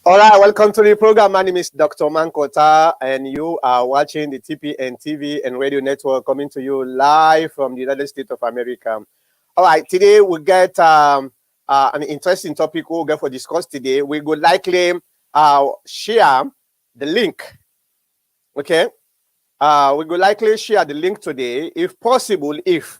All right, welcome to the program. My name is Dr. Mankota, and you are watching the TPN TV and radio network coming to you live from the United States of America. All right, today we get an interesting topic we'll get for discuss today. We would likely share the link. Okay, we would likely share the link today, if possible. If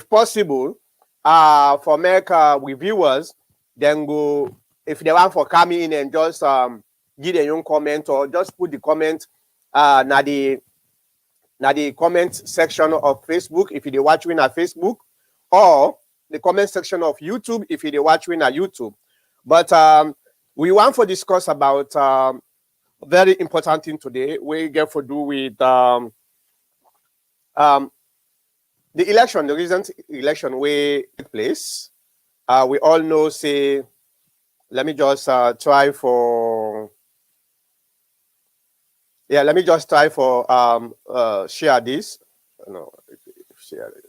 possible, for America viewers, then go. If they want for coming in and just give a young comment or just put the comment na the comment section of Facebook if you're watching at Facebook, or the comment section of YouTube if you're watching at YouTube. But we want to discuss about very important thing today. We get to do with the election, the recent election we take place. We all know, say, let me just try for share this. No, share it.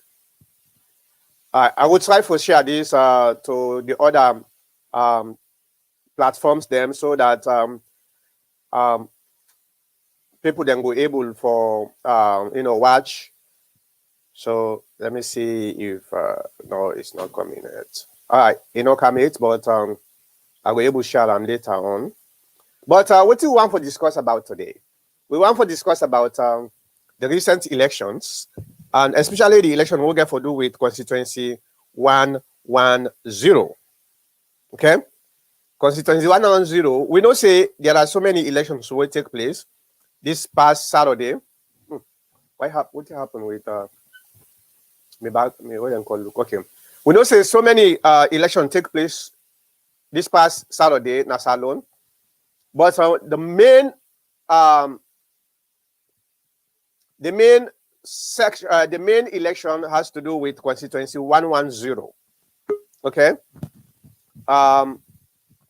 I will try for share this to the other platforms them, so that people then go able for watch. So let me see if no, it's not coming yet. All right, it's not coming yet, but I will able to share them later on. But what do we want to discuss about today? We want to discuss about the recent elections, and especially the election we'll get to do with constituency 110. Okay? Constituency 110, we know say there are so many elections will take place this past Saturday. What happened with okay. We know say so many elections take place this past Saturday, Nassau alone. But the main election has to do with constituency 110. Okay.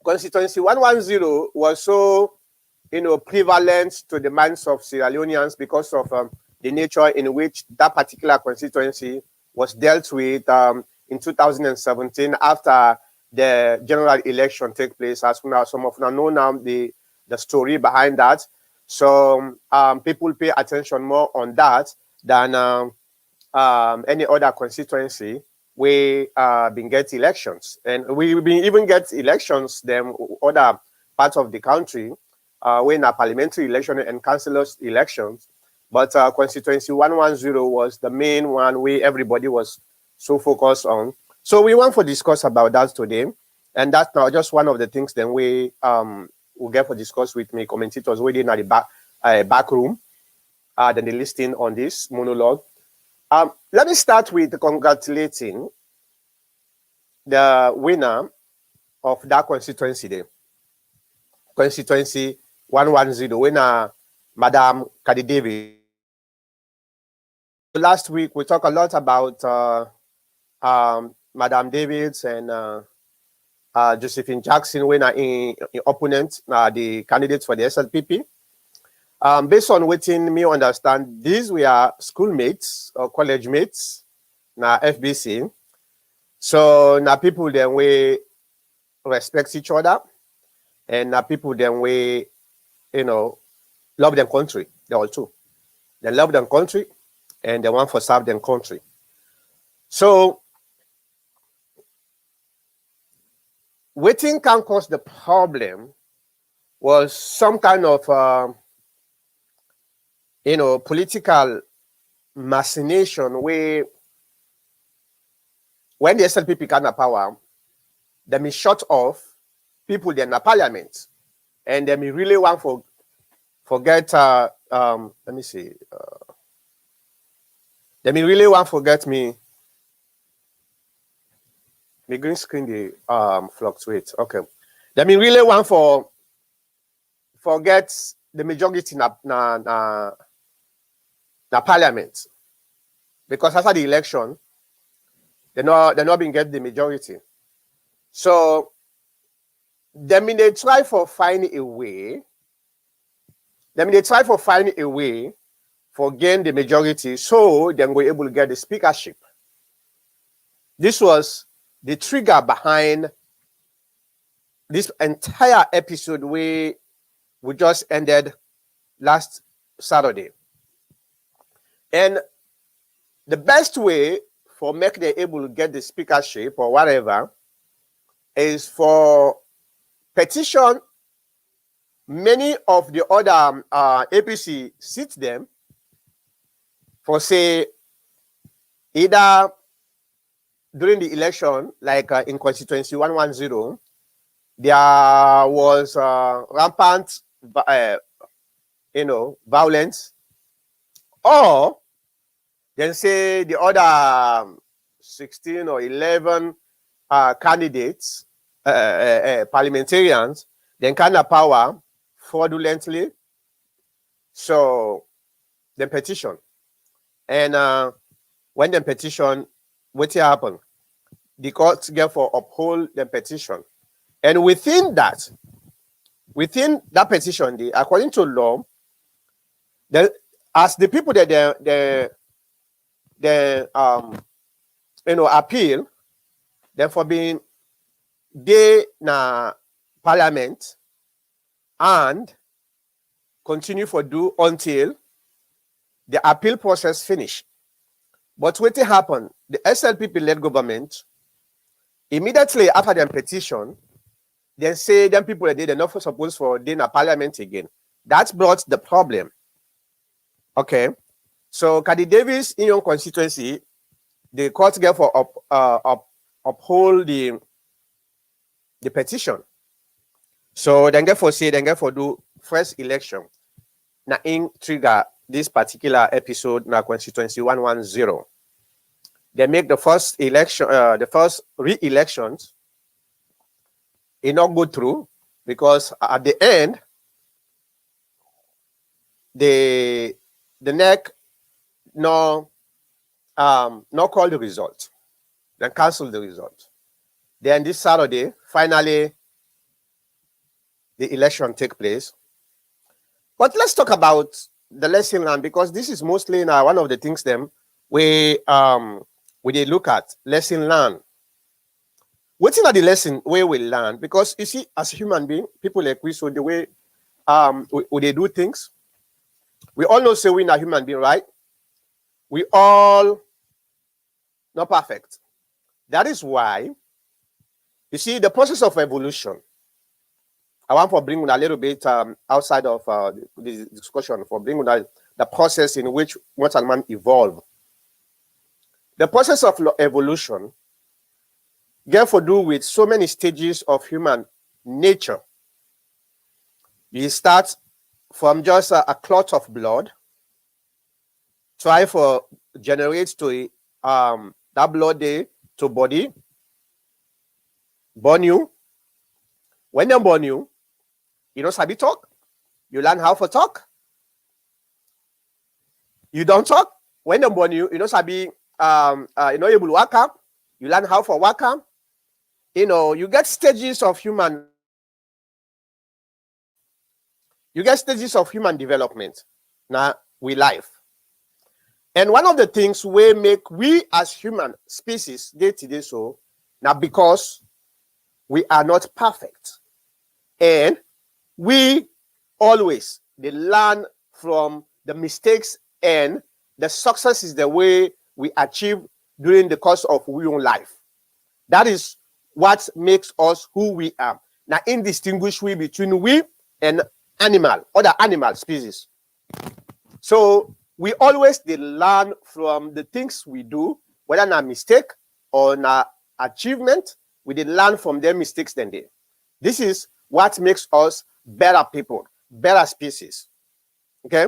Constituency 110 was so prevalent to the minds of Sierra Leoneans because of the nature in which that particular constituency was dealt with in 2017 after the general election take place. As now, some of you know now the story behind that. So people pay attention more on that than any other constituency. We been get elections, and we been even get elections them other parts of the country when a parliamentary election and councillors elections. But constituency 110 was the main one where everybody was so focused on. So we want to discuss about that today, and that's now just one of the things then we will get to discuss with me commentators waiting at the back room. Then they listening on this monologue. Let me start with congratulating the winner of that constituency day. Constituency 110, winner, Madam Kadi David. Last week, we talked a lot about Madam Davids and Josephine Jackson, winner in opponent, the candidates for the SLPP. Based on what me understand, these were schoolmates or college mates, na FBC. So now people then we respect each other, and now people then we love their country. They all too. They love their country, and they want to serve their country. So waiting can cause the problem was some kind of political machination where when the SLPP got the power, they may shut off people in the parliament, and they may really want to forget. Let me see. They may really want to forget me. My green screen they fluctuate. Okay. They may really want for forget the majority na parliament, because after the election, they not been get the majority. So they try for find a way. They try for find a way for gain the majority, so then we're able to get the speakership. This was the trigger behind this entire episode we just ended last Saturday. And the best way for make them able to get the speakership or whatever is for petition many of the other APC seats them for, say, either during the election, like in constituency 110, there was rampant, violence, or then say the other 16 or 11 candidates, parliamentarians, then kind of power fraudulently. So the petition, and when the petition, what happened? The court therefore uphold the petition, and within that petition, according to law, as the people that they appeal, therefore being they na parliament and continue for do until the appeal process finish. But what happened? The SLPP-led government immediately after the petition, they say them people that they're not supposed for they na parliament again. That's brought the problem. Okay, so Kadi Davis in your constituency, the court therefore uphold the petition. So then therefore do first election. Now in trigger this particular episode na constituency 110. They make the first election, the first re-elections. It not go through because at the end, the NEC no call the result, then cancel the result. Then this Saturday, finally, the election take place. But let's talk about the lesson learned, because this is mostly now one of the things them we they look at lesson learned. What's in the lesson where we learn? Because you see, as a human being, people like we, so the way they do things, we all know say we're not human being, right? We all not perfect. That is why you see the process of evolution. I want to bring a little bit outside of the discussion, for bringing the process in which what and man evolve. The process of evolution get to do with so many stages of human nature. You start from just a clot of blood, try for generate to that blood day to body, born you. When they born you don't sabi talk. You learn how to talk. You don't talk. When they born you don't sabi able to walk up. You learn how to walk up. You get stages of human. You get stages of human development. Now we life. And one of the things we make we as human species day to day so now because we are not perfect. And we always they learn from the mistakes, and the success is the way we achieve during the course of our own life. That is what makes us who we are. Now, indistinguish we between we and other animal species. So we always they learn from the things we do, whether na mistake or na achievement. We did learn from their mistakes than they. This is what makes us better people, better species. Okay?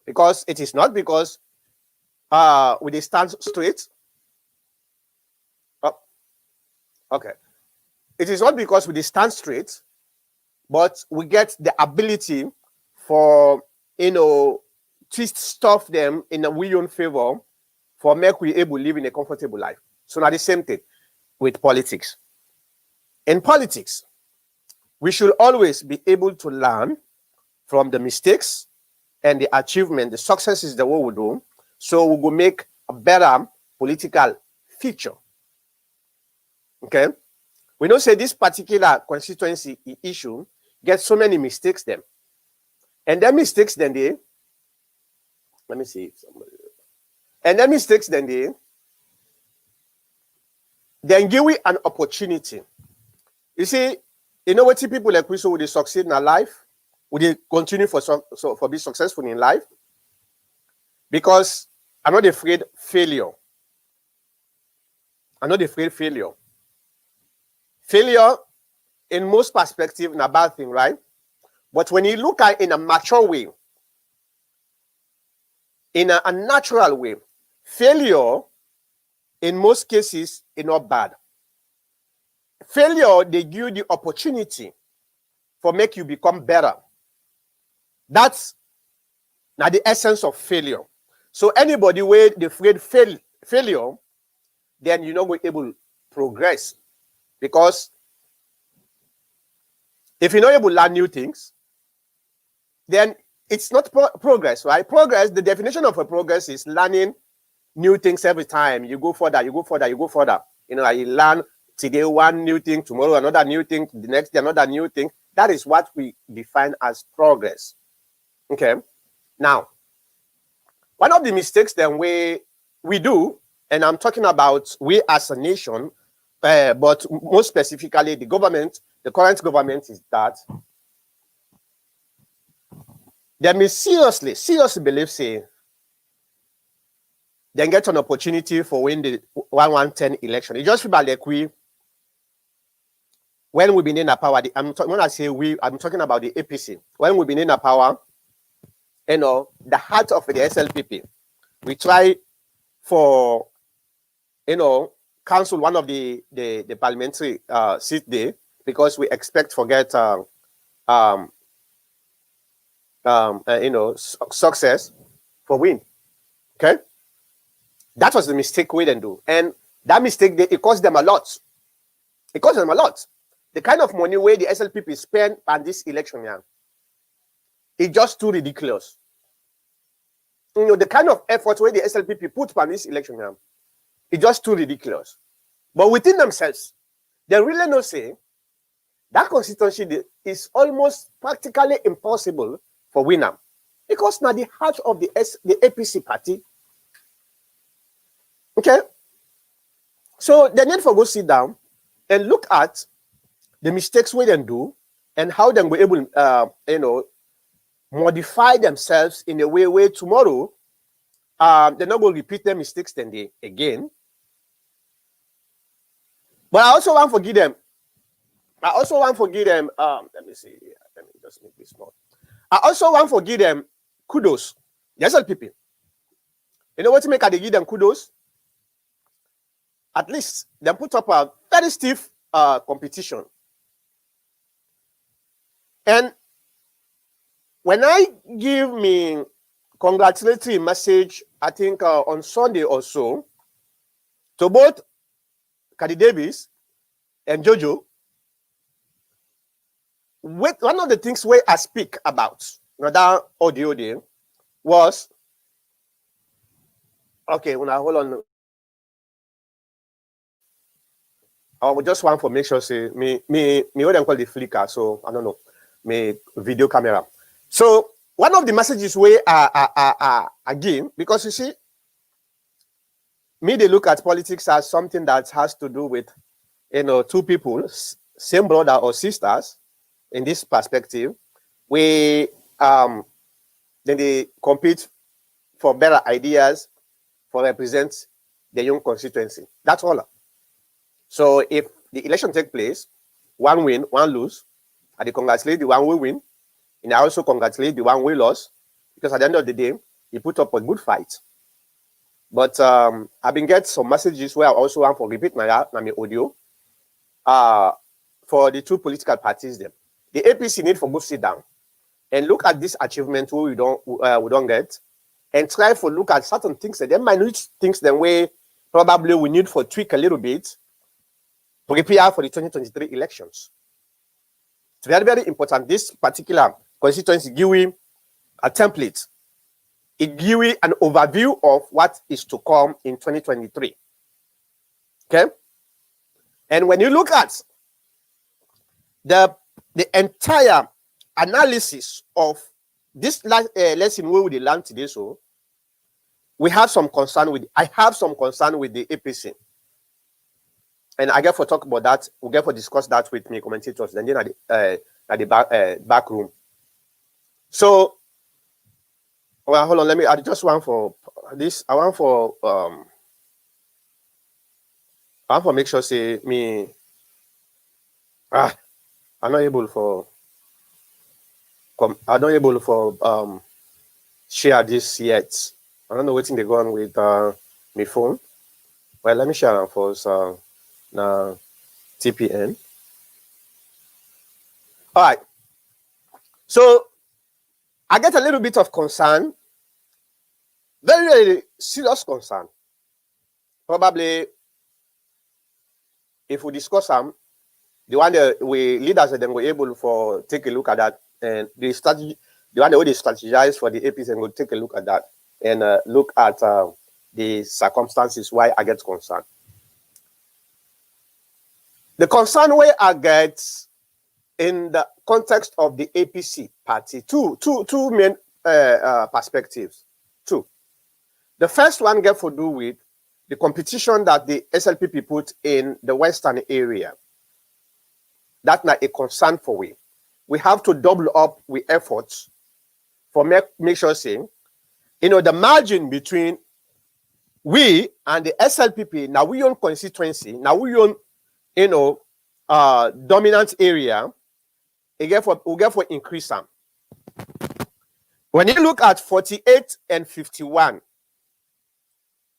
Because it is not because we they stand straight. Oh, okay. It is not because we they stand straight, but we get the ability for twist stuff them in a we own favor for make we able to live in a comfortable life. So now the same thing with politics. In politics, we should always be able to learn from the mistakes and the achievement, the successes that we will do, so we will make a better political future. Okay? We know say this particular constituency issue gets so many mistakes then. And then mistakes then they, let me see if somebody, and then mistakes then then give we an opportunity. You see, you know what people like we so would they succeed in our life? Would they continue for be successful in life? Because I'm not afraid failure. I'm not afraid failure. Failure, in most perspectives, is a bad thing, right? But when you look at it in a mature way, in a natural way, failure, in most cases, is not bad. Failure, they give you the opportunity for make you become better. That's now the essence of failure. So anybody where they afraid failure, then you're not going to be able to progress. Because if you're not able to learn new things, then it's not progress, right? Progress, the definition of a progress is learning new things every time. You go further, you go further, you go further. You know, you learn today one new thing, tomorrow another new thing, the next day another new thing. That is what we define as progress. Okay. Now, one of the mistakes then we do, and I'm talking about we as a nation, but most specifically the government, the current government, is that they may seriously believe, say, they get an opportunity for win the 110 election. It just feel like when we've been in a power, when I say we, I'm talking about the APC. When we've been in a power, you know, the heart of the SLPP, we try for, you know, cancel one of the parliamentary seat there because we expect forget you know, success for win. Okay, that was the mistake we didn't do, and that mistake it cost them a lot. It cost them a lot. The kind of money where the SLPP spent on this election, yeah, it's just too ridiculous. You know, the kind of effort where the SLPP put on this election, yeah, it's just too ridiculous. But within themselves, they really know say that constituency is almost practically impossible for winner, because now the heart of the APC party. Okay, so they need to go sit down and look at the mistakes we then do and how they were able, you know, modify themselves in a way where tomorrow they're not going to repeat their mistakes then they again. But I also want to forgive them. Let me see. Let me just make this small. I also want to give them kudos. Yes, all people. You know what to make? They give them kudos. At least they put up a very stiff competition. And when I give me congratulatory message, I think on Sunday or so, to both Kadi Davis and Jojo, with one of the things where I speak about another audio there was okay. When I hold on, I just want to make sure say me what they call the flicker. So I don't know, me video camera. So one of the messages where again, because you see, me they look at politics as something that has to do with, you know, two people, same brother or sisters. In this perspective, we then they compete for better ideas for represent the young constituency. That's all. So if the election take place, one win, one lose, I congratulate the one we win, and I also congratulate the one we lost, because at the end of the day, he put up a good fight. But I've been getting some messages where I also want to repeat my audio for the two political parties them. The APC need for go sit down and look at this achievement where we don't get, and try for look at certain things that they minute things that we probably we need for tweak a little bit to prepare for the 2023 elections. It's very, very important. This particular constituency give you a template. It gives you an overview of what is to come in 2023. Okay? And when you look at the entire analysis of this lesson where we learn today, so we have some concern with. I have some concern with the APC, and I get for talk about that. We get for discuss that with me commentators. Then at the back room. So, well, hold on. Let me. I just want for this. I want for make sure say me. I'm not able for. I'm not able for share this yet. I don't know what's they go on with my phone. Well, let me share for now TPN. All right. So I get a little bit of concern, very, very serious concern. Probably, if we discuss them, the one that we leaders then were able for take a look at that, and the strategy, the one that they strategize for the APs, and we'll take a look at that and look at the circumstances why I get concerned. The concern where I get in the context of the APC party, two main perspectives. Two. The first one get to do with the competition that the SLPP put in the Western area. That's not a concern for we. We have to double up with efforts for make sure saying, the margin between we and the SLPP, now we own constituency, now we own, dominant area, we get for increase them. When you look at 48 and 51,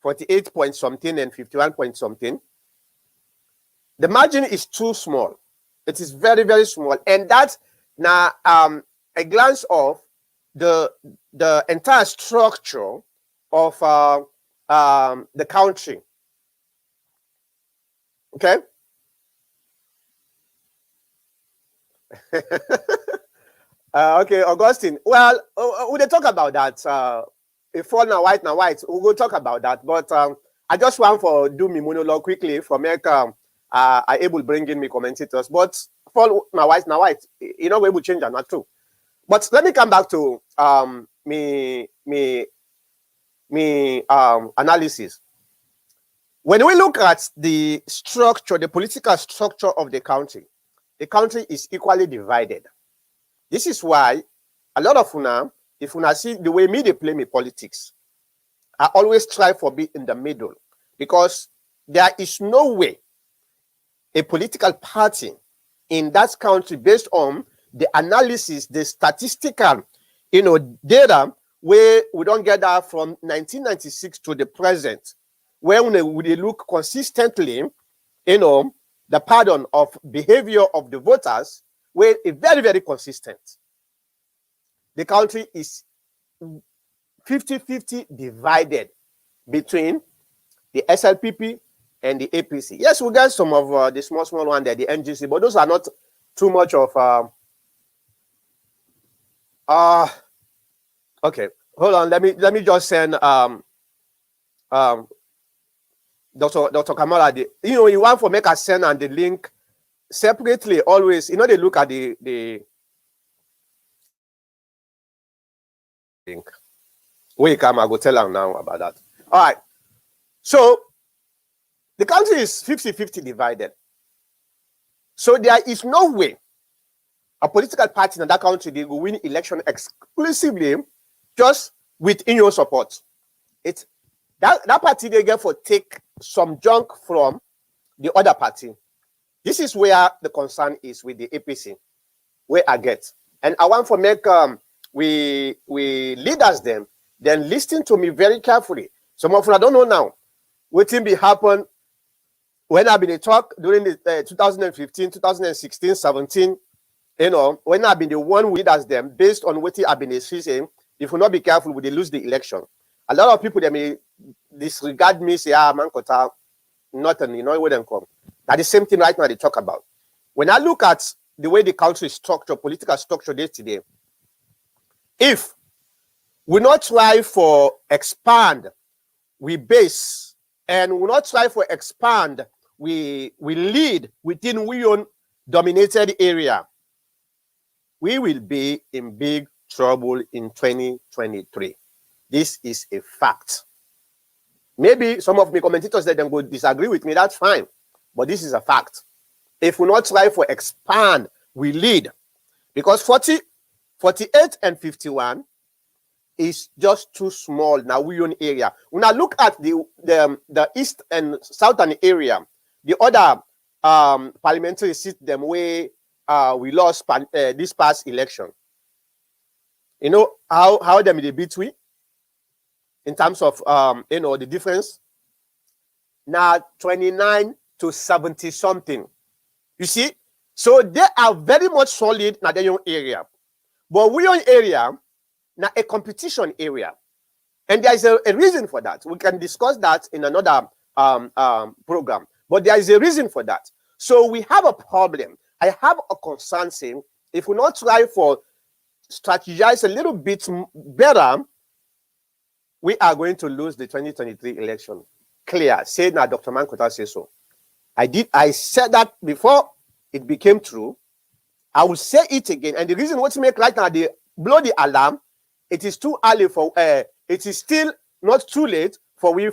48 point something and 51 point something, the margin is too small. It is very, very small. And that's now a glance of the entire structure of the country. Okay? Okay, Augustine. Well, we will talk about that. If all now white, we'll go talk about that. But I just want for do me monologue quickly for make I able bring in me commentators. But for now white, we will change that, not true. But let me come back to me analysis. When we look at the structure, the political structure of the country is equally divided. This is why a lot of una, if una see the way me they play me politics, I always try for be in the middle, because there is no way a political party in that country, based on the analysis, the statistical, data, where we don't get that from 1996 to the present, where we look consistently, the pattern of behavior of the voters, where it's very, very consistent. The country is 50-50 divided between the SLPP and the APC. Yes, we got some of the small one there, the NGC, but those are not too much of okay, hold on. Let me just send Dr. Kamala. You want for make a send and the link separately always. They look at the link. Wait, come, I go tell them now about that. All right. So the country is 50-50 divided. So there is no way a political party in that country they will win election exclusively just with in-your support. It's that party they get for take some junk from the other party. This is where the concern is with the APC, where I get. And I want to make we leaders them, then listen to me very carefully. Some of you I don't know now. What will be happen when I've been a talk during the 2015, 2016, 17, when I've been the one leaders them based on what I've been saying, if we not be careful, we lose the election. A lot of people they may disregard me, say, man, kota, nothing, where them come. That's the same thing right now they talk about. When I look at the way the country is structured, political structure today, if we not try for expand, we base, and we not try for expand, we lead within we own dominated area, we will be in big trouble in 2023. This is a fact. Maybe some of my commentators that will disagree with me, that's fine. But this is a fact. If we not try for expand, we lead. Because 40, 48 and 51 is just too small now we own area. When I look at the east and southern area, the other parliamentary system where we lost this past election. You know how them they beat we in terms of the difference. Now 29 to 70 something. You see, so they are very much solid in their own area, but we own area now a competition area, and there is a reason for that. We can discuss that in another program, but there is a reason for that. So we have a problem. I have a concern saying if we not try for strategize a little bit better, we are going to lose the 2023 election. Clear. Say now, Dr. Mankota says so. I said that before it became true. I will say it again. And the reason what to make right now, they blow the alarm. It is too early for it is still not too late for we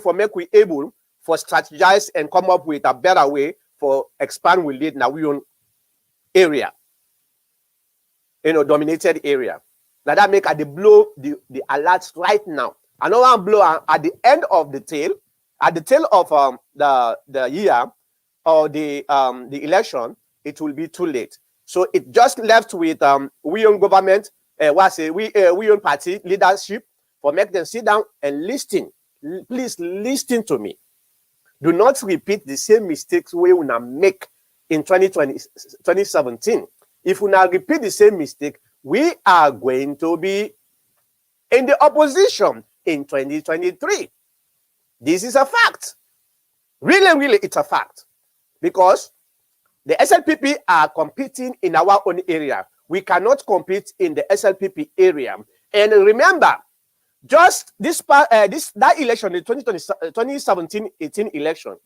able for strategize and come up with a better way for expand we lead now we own area. Dominated area. Now that make at the blow the alerts right now. Another blow at the end of the tail, at the tail of the year or the election, it will be too late. So it just left with we own government, we own party leadership for make them sit down and listen. Please listen to me. Do not repeat the same mistakes we will make in 2017. If we now repeat the same mistake, we are going to be in the opposition in 2023. This is a fact. Really, really, it's a fact. Because the SLPP are competing in our own area. We cannot compete in the SLPP area. And remember, just that election, the 2017-18 election,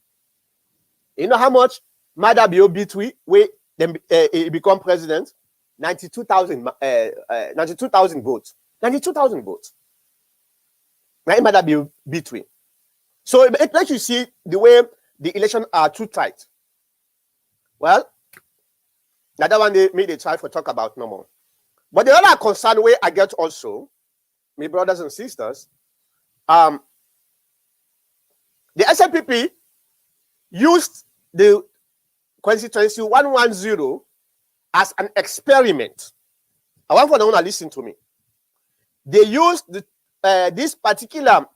you know how much Mada Bio beat we he become president? 92,000 votes. 92,000 votes. Right, Mada Bio beat we. So it lets you see the way the elections are too tight. Well, that one they made a try for talk about no more. But the other concern way I get also, my brothers and sisters, the SLPP used the constituency 110 as an experiment. I want for them to listen to me. They used this particular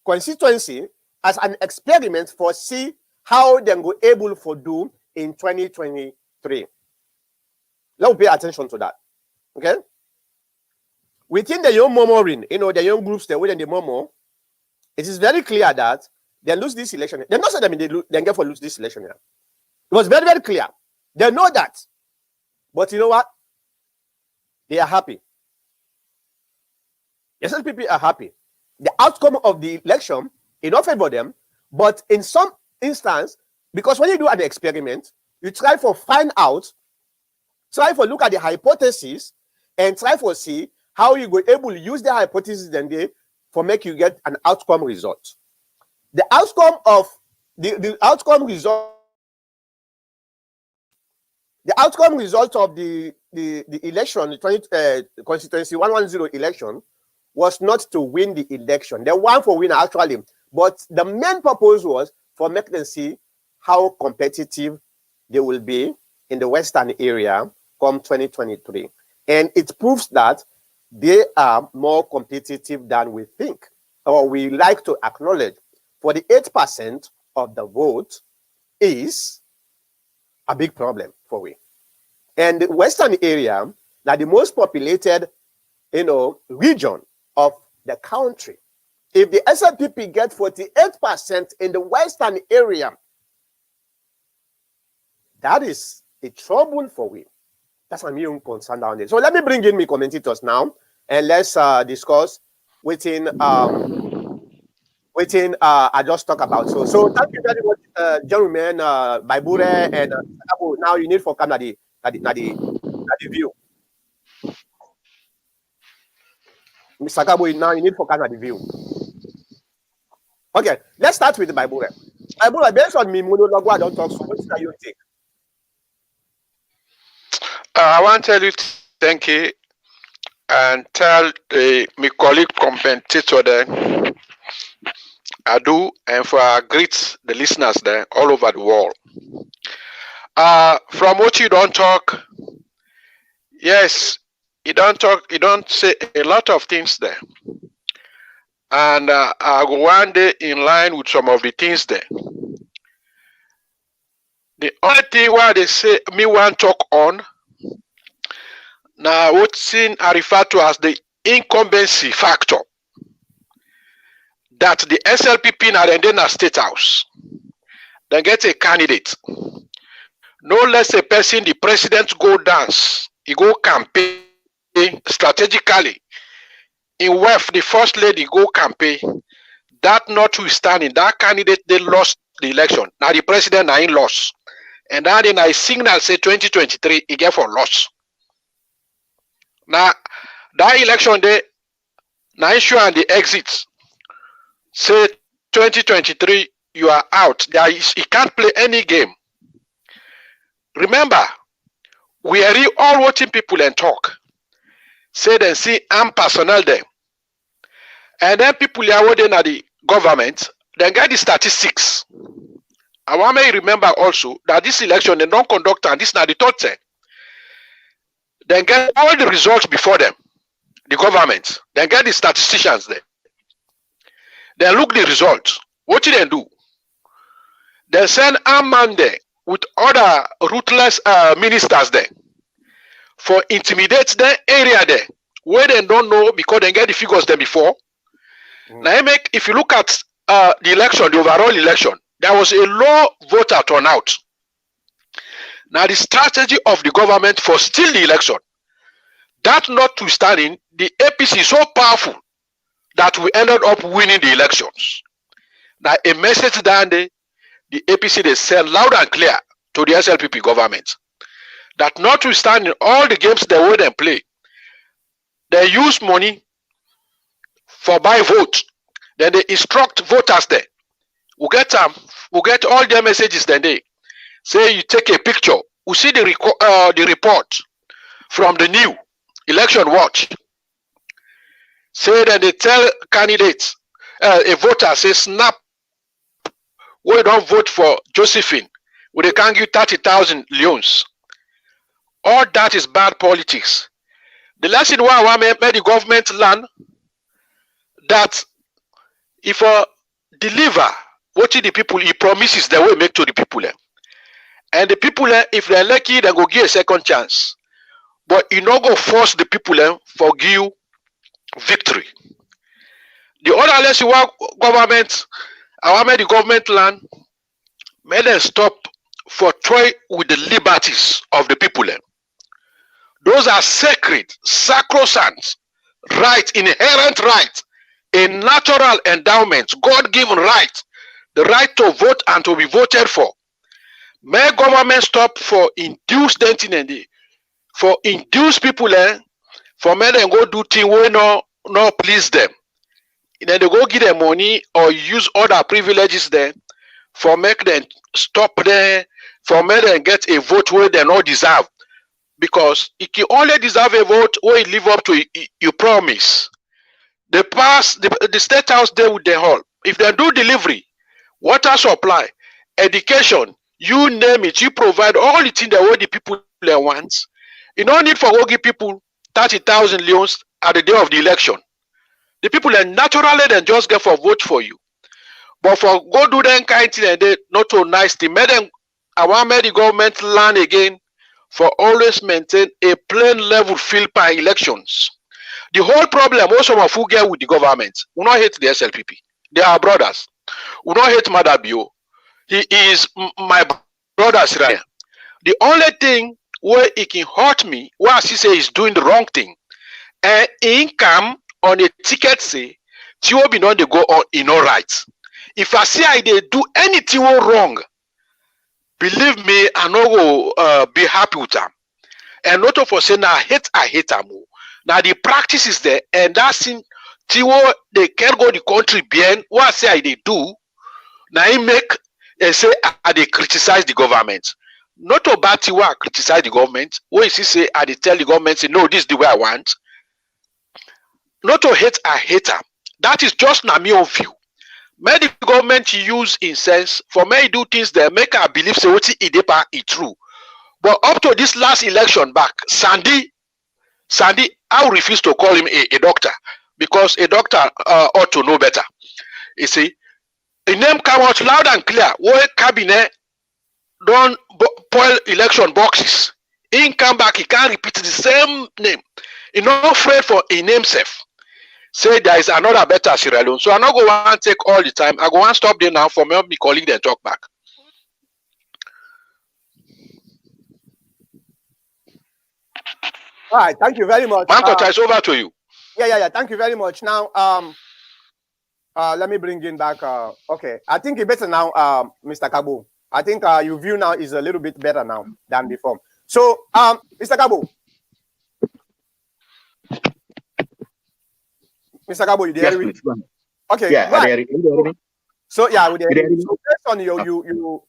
constituency as an experiment for see how they go able to do in 2023. Let's pay attention to that. Okay? Within the young murmuring, the young groups that within the murmur, it is very clear that they lose this election. They not say they get for lose this election. It was very, very clear. They know that. But you know what? They are happy. The SLPP are happy. The outcome of the election is not favor them, but in some instance, because when you do an experiment, you try for find out, try for look at the hypothesis, and try for see how you go able to use the hypothesis then they for make you get an outcome result. The outcome of the outcome result. The outcome result of the election, the constituency 110 election, was not to win the election. They won for winner actually, but the main purpose was for make them see how competitive they will be in the western area come 2023. And it proves that they are more competitive than we think, or we like to acknowledge. 48% of the vote is a big problem for we. And the western area, now the most populated, region of the country. If the SLPP get 48% in the western area, that is a trouble for we. That's my main concern down there. So let me bring in my commentators now, and let's discuss within waiting I just talk about. So thank you very much, gentlemen, Baibure and Sakabu. Now you need for come na the view. Mr. Sakabu, now you need for come na the view. Okay, let's start with the Baibure. Baibure, based on me monologue, I don't talk so much that you take. I want to tell you thank you and tell my colleague commentator there I do and for greet the listeners there all over the world. From what you don't talk, yes, you don't talk, you don't say a lot of things there. And I go one day in line with some of the things there. The only thing why they say me want talk on now what's I refer to as the incumbency factor that the SLPP now then a state house. They get a candidate. No less a person, the president go dance, he go campaign strategically. In WEF, the first lady go campaign. That notwithstanding, that candidate they lost the election. Now the president now in loss. And then I signal say 2023 he get for loss. Now that election day, now issue and the exits say 2023 you are out. You can't play any game. Remember, we are all watching people and talk. Say then see I'm personnel there. And then people are waiting at the government, then get the statistics. I want me to remember also that this election they don't conduct and this is not the third thing. Then get all the results before them, the government. Then get the statisticians there. Then look the results. What do they do? They send a man there with other ruthless ministers there for intimidate the area there where they don't know because they get the figures there before. Now if you look at the election, the overall election, there was a low voter turnout. Now the strategy of the government for still the election, that notwithstanding, the APC is so powerful that we ended up winning the elections. Now a message down there, the APC they send loud and clear to the SLPP government that notwithstanding all the games they would and play, they use money for buy vote. Then they instruct voters there. We get all their messages. Then they say you take a picture. We see the report from the new election watch. Say that they tell candidates, a voter say snap. We don't vote for Josephine. We can't give 30,000 loans. All that is bad politics. The lesson why I made the government learn that if deliver what the people he promises they will make to the people. And the people, if they're lucky, they go give a second chance. But you not go force the people for give victory. The other lesson why government, I made the government learn, made them stop for toy with the liberties of the people. Those are sacred, sacrosanct, right, inherent right, a natural endowment, God-given right, the right to vote and to be voted for. May government stop for induce them for induce people for make them go do things wey no please them. Then they go give them money or use other privileges there for make them stop there, for make them get a vote where they not deserve. Because you can only deserve a vote where you live up to your promise. They pass the state house there with the hall. If they do delivery, water supply, education, you name it, you provide all the things that what the people want. You don't need for go give people 30,000 loans at the day of the election. The people are naturally then just get for vote for you. But for go do them kind of thing and they not so nice thing. I want the government learn again for always maintain a plain level field per elections. The whole problem also of who get with the government, we not hate the SLPP. They are brothers. We don't hate Madabio. He is my brother Sierra. The only thing where he can hurt me, where he say he's doing the wrong thing, and income on a ticket say Tiwo be not they go on in all right. If I see I they do anything wrong, believe me, I no go be happy with them. And not for saying I hate them. Now the practice is there, and that's in Tiwo they can't go the country behind what say I they do. Now he make and say they criticize the government. Not about Tiwa criticize the government. When you say they tell the government say no, this is the way I want. Not to hate, I hate them. That is just na me own view. May the government use in sense for me do things that make I believe say what idepa is true. But up to this last election back, Sandy, I refuse to call him a doctor because a doctor ought to know better. You see, the name come out loud and clear. Where cabinet don't spoil election boxes. He come back, he can't repeat the same name. He not afraid for a name safe. Say there is another better Sierra Leone. So I'm not going to take all the time. I go and stop there now for me colleague then talk back. All right, thank you very much. Mankota, it's over to you. Yeah. Thank you very much. Now, let me bring in back. Okay, I think it's better now, Mr. Kabo. I think your view now is a little bit better now than before. So, Mr. Kabo. Mr. Kabo, you there? Yes, please. Okay. Yeah, right. So yeah, we there. So based on you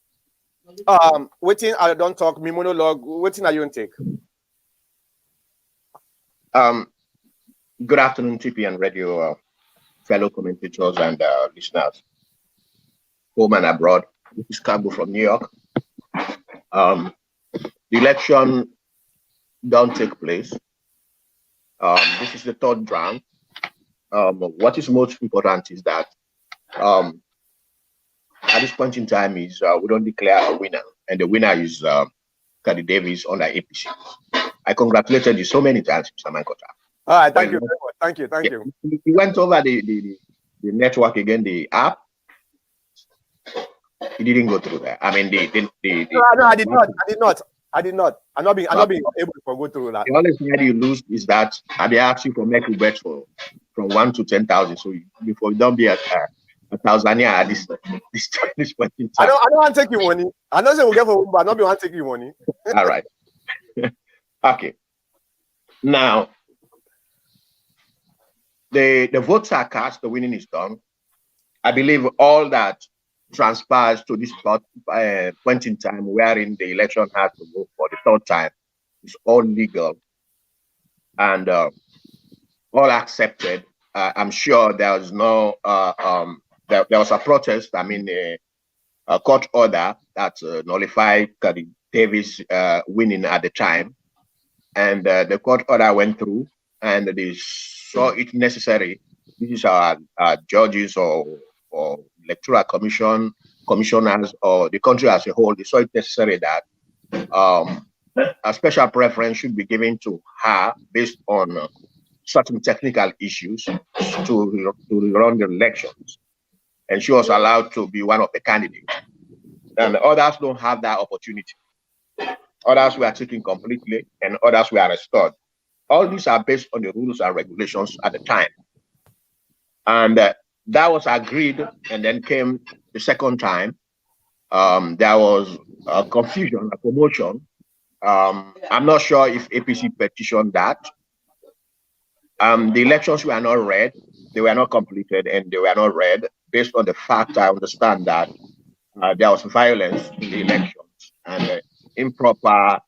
waiting. I don't talk. Me monologue. Waiting. Are you take? Good afternoon, TP and radio fellow commentators and listeners, home and abroad. This is Kabo from New York. The election don't take place. This is the third round. What is most important is that at this point in time is we don't declare a winner, and the winner is Kadi Davis under APC. I congratulated you so many times, Mr. Mankota. All right, thank you very much. Thank you. We went over the network again, the app. He didn't go through that. I mean, No, I did not. I'm not being able to go through that. The only thing that you lose is that they ask you for make you bet from 1 to 10,000. So before you don't be a Tanzania at this point in time. I don't want to take your money. I know say we'll get for, but I don't want to take your money. All right. Okay. Now, the votes are cast. The winning is done. I believe all that transpires to this point in time wherein the election has to go for the third time is all legal and all accepted. I'm sure there was no there was a protest. I mean, a court order that nullified Kadi Davis winning at the time, and the court order went through, and they saw it necessary. These are judges or electoral commissioners or the country as a whole. They saw it necessary that a special preference should be given to her based on certain technical issues to run the elections, and she was allowed to be one of the candidates. And others don't have that opportunity. Others were taken completely, and others were restored. All these are based on the rules and regulations at the time. And that was agreed, and then came the second time. There was a confusion, a commotion. I'm not sure if APC petitioned that. The elections were not read, they were not completed, and they were not read. Based on the fact, I understand that there was violence in the elections and improper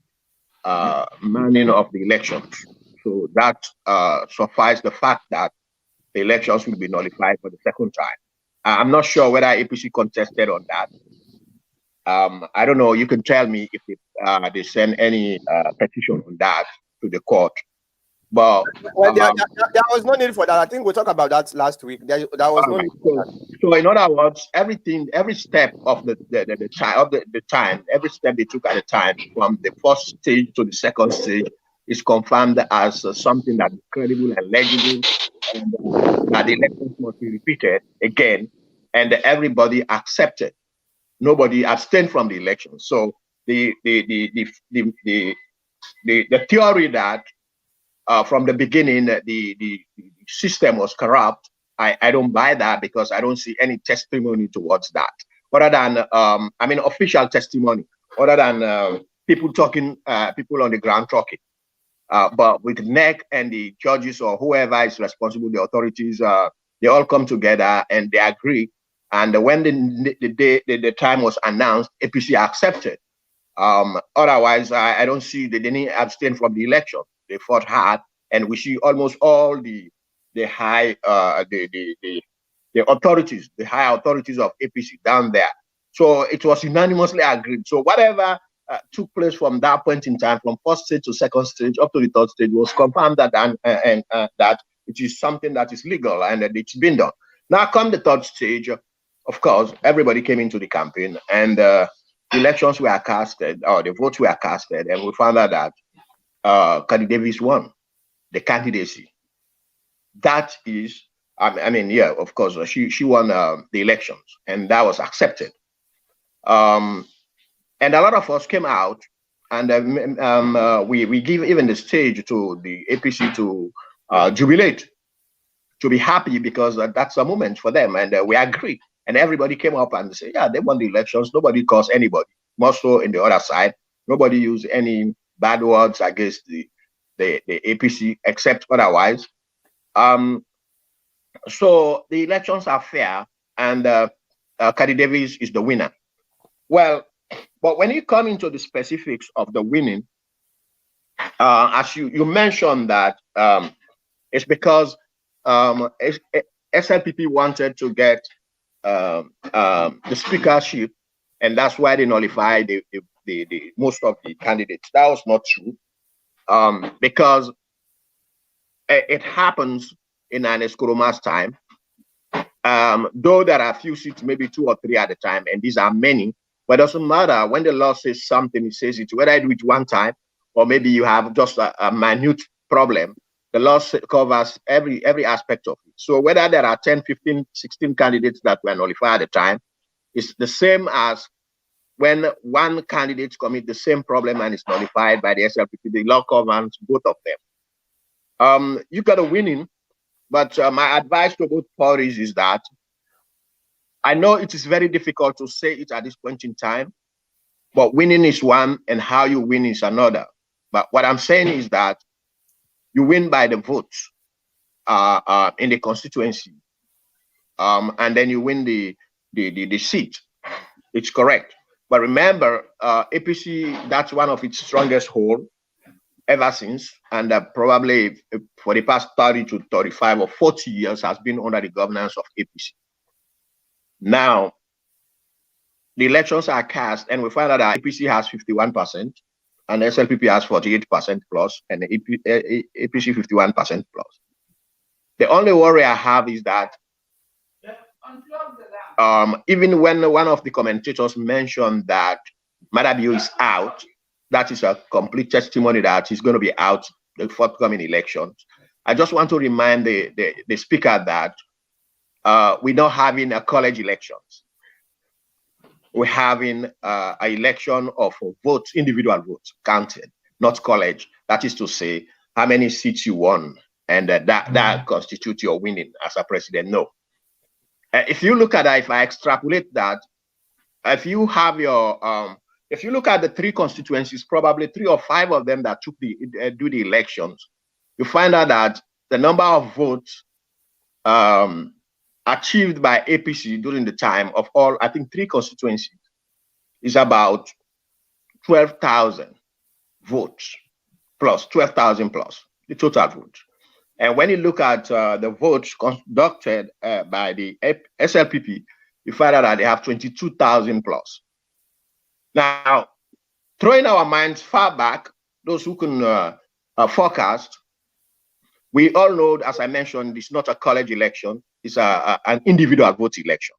manning of the elections. So that suffices the fact that the elections will be nullified for the second time. I'm not sure whether APC contested on that. I don't know. You can tell me if they send any petition on that to the court. But well, there was no need for that. I think we talked about that last week. There was no need for that. So in other words, every step of the time, every step they took at the time, from the first stage to the second stage, is confirmed as something that is credible and legible, and that the elections must be repeated again, and everybody accepted. Nobody abstained from the election. So the theory that from the beginning the system was corrupt I don't buy that because I don't see any testimony towards that, other than official testimony, other than people talking, people on the ground talking. But with NEC and the judges or whoever is responsible, the authorities, they all come together and they agree. And when the time was announced, APC accepted. Otherwise, I don't see they didn't abstain from the election. They fought hard, and we see almost all the high the authorities, the high authorities of APC down there. So it was unanimously agreed. So whatever took place from that point in time, from first stage to second stage up to the third stage, was confirmed that that it is something that is legal and that it's been done. Now come the third stage, of course, everybody came into the campaign and elections were casted, or the votes were casted, and we found out that Kadi Davis won the candidacy. That is, yeah, of course, she won the elections, and that was accepted. And a lot of us came out, and we give even the stage to the APC to jubilate, to be happy, because that's a moment for them, and we agree. And everybody came up and said, yeah, they won the elections. Nobody caused anybody. More so in the other side, nobody used any bad words against the APC, except otherwise. So the elections are fair, and Kadi Davis is the winner. Well, but when you come into the specifics of the winning, as you mentioned that it's because SLPP wanted to get the speakership, and that's why they nullified the most of the candidates. That was not true, because it happens in an Escoroma's time. Though there are a few seats, maybe 2 or 3 at a time, and these are many, but it doesn't matter. When the law says something, it says it, whether I do it one time, or maybe you have just a minute problem. The law covers every aspect of it. So whether there are 10, 15, 16 candidates that were nullified at the time, it's the same as when one candidate commits the same problem and is nullified by the SLPP. The law covers both of them. You got a winning, but my advice to both parties is that I know it is very difficult to say it at this point in time, but winning is one and how you win is another. But what I'm saying is that you win by the votes in the constituency, and then you win the seat. It's correct. But remember, APC, that's one of its strongest hold ever since, and probably for the past 30 to 35 or 40 years has been under the governance of APC. Now, the elections are cast, and we find out that APC has 51%, and SLPP has 48% plus, and APC 51% plus. The only worry I have is that even when one of the commentators mentioned that Madabio is out, that is a complete testimony that he's going to be out the forthcoming elections. I just want to remind the speaker that we're not having a college elections. We're having an election of votes, individual votes counted, not college. That is to say, how many seats you won, and that constitutes your winning as a president. No. If you look at that, if I extrapolate that, if you have your, if you look at the 3 constituencies, probably 3 or 5 of them that took do the elections, you find out that the number of votes achieved by APC during the time of all, I think 3 constituencies, is about 12,000 votes plus, 12,000 plus the total votes. And when you look at the votes conducted by the SLPP, you find out that they have 22,000 plus. Now, throwing our minds far back, those who can forecast, we all know, as I mentioned, it's not a college election, it's an individual vote election.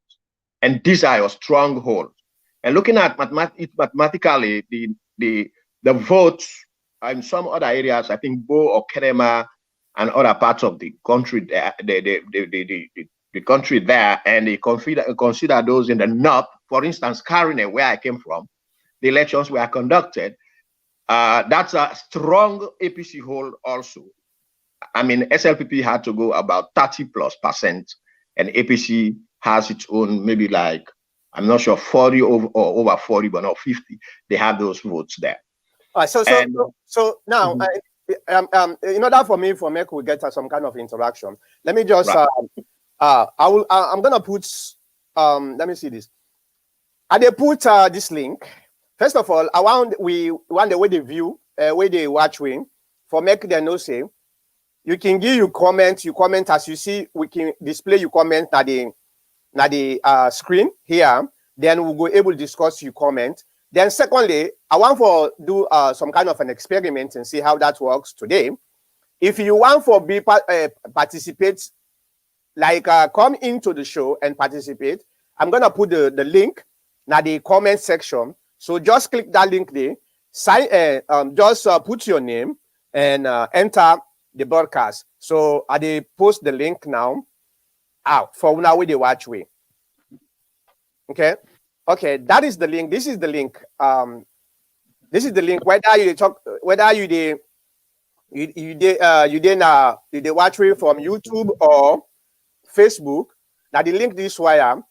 And these are your strongholds. And looking at it mathematically, the votes in some other areas, I think Bo or Kerema and other parts of the country, the country there, and they consider those in the north, for instance, Karine, where I came from, the elections were conducted. That's a strong APC hold also. I mean, SLPP had to go about 30+%, and APC has its own, maybe like, I'm not sure, 40 or over 40, but not 50. They have those votes there. All right, so now, in order for me, we get some kind of interaction, let me just, Right. I'm gonna put, let me see this. I put this link. First of all, I want the way they view, way they watch win, for make them know say. You can give you comment as you see. We can display your comment at the screen here. Then we'll go able to discuss your comment. Then secondly, I want for do some kind of an experiment and see how that works today. If you want for participate, like come into the show and participate, I'm gonna put the link now the comment section. So just click that link there. Sign, just put your name and enter the broadcast. So I post the link now. Out for now with the watch way. Okay, that is the link. This is the link. This is the link. Whether you talk, whether you watch way from YouTube or Facebook. Now the link this wire.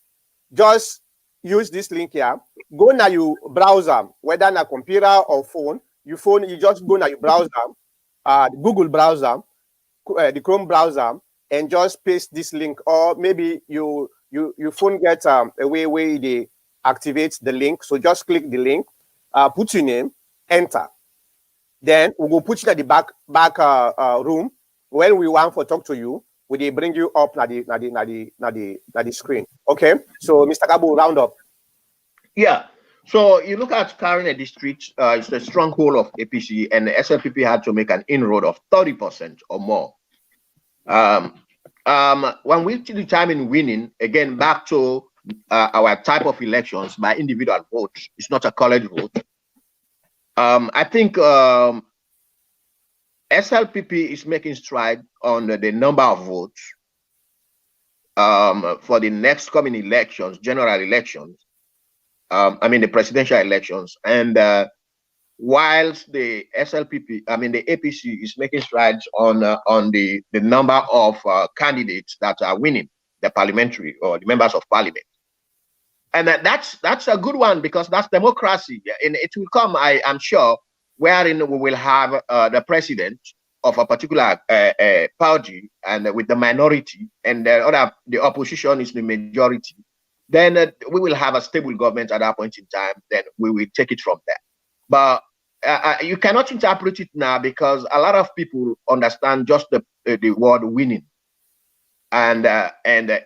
Just use this link here. Go now your browser, whether na computer or phone. You just go now your browser, Google browser, the Chrome browser, and just paste this link. Or maybe your phone gets a way where they activate the link. So just click the link, put your name, enter. Then we will put you at the back room. When we want to talk to you, we bring you up na the screen. Okay, so Mr. Kabu, round up. Yeah. So you look at current district, it's the stronghold of APC, and the SLPP had to make an inroad of 30% or more. When we determine winning, again, back to our type of elections by individual votes, it's not a college vote. I think SLPP is making stride on the number of votes for the next coming elections, general elections. I mean the presidential elections, and whilst the SLPP, I mean the APC, is making strides on the number of candidates that are winning the parliamentary or the members of parliament, and that's a good one because that's democracy, and it will come, I am sure, wherein we will have the president of a particular party and with the minority, and the opposition is the majority. Then we will have a stable government at that point in time. Then we will take it from there. But you cannot interpret it now because a lot of people understand just the word winning. And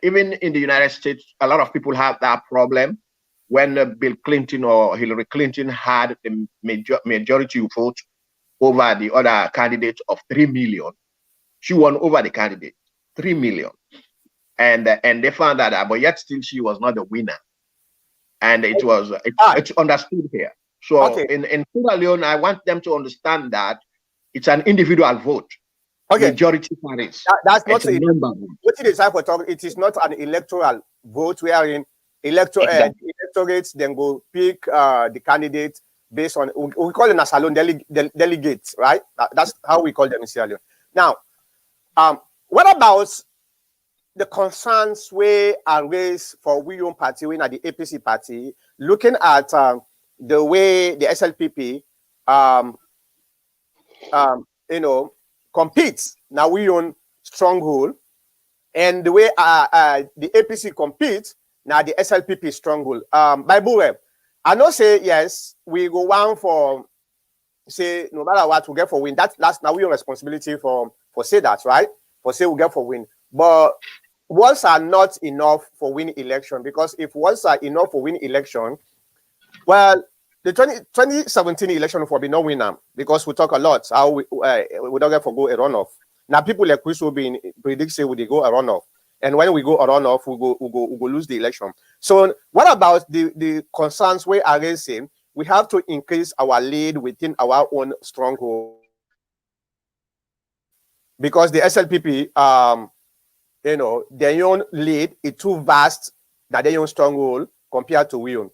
even in the United States, a lot of people have that problem. When Bill Clinton or Hillary Clinton had the majority vote over the other candidate of 3 million, she won over the candidate, 3 million. And they found that, but yet still she was not the winner, and it's understood here. So okay. in Sierra Leone, I want them to understand that it's an individual vote. Okay, majority carries. That's not a number. What it is for talk? It is not an electoral vote wherein electorates then go pick the candidate based on, we call them as Salon delegates, right? That's how we call them in Sierra Leone. Now, what about the concerns where are raised for we own party, when at the APC party, looking at the way the SLPP, competes now we own stronghold, and the way the APC competes now the SLPP stronghold. Bible, I know say yes, we go one for say no matter what we get for win. That's now we own responsibility for say that, right? For say we get for win. But words are not enough for win election, because if words are enough for win election, well, the 2017 election will be no winner because we talk a lot how we don't get for go a runoff. Now people like Chris will be predict say we go a runoff, and when we go a runoff, we go lose the election. So what about the concerns we are raising? We have to increase our lead within our own stronghold, because the SLPP, their own lead is too vast that their own stronghold compared to we own.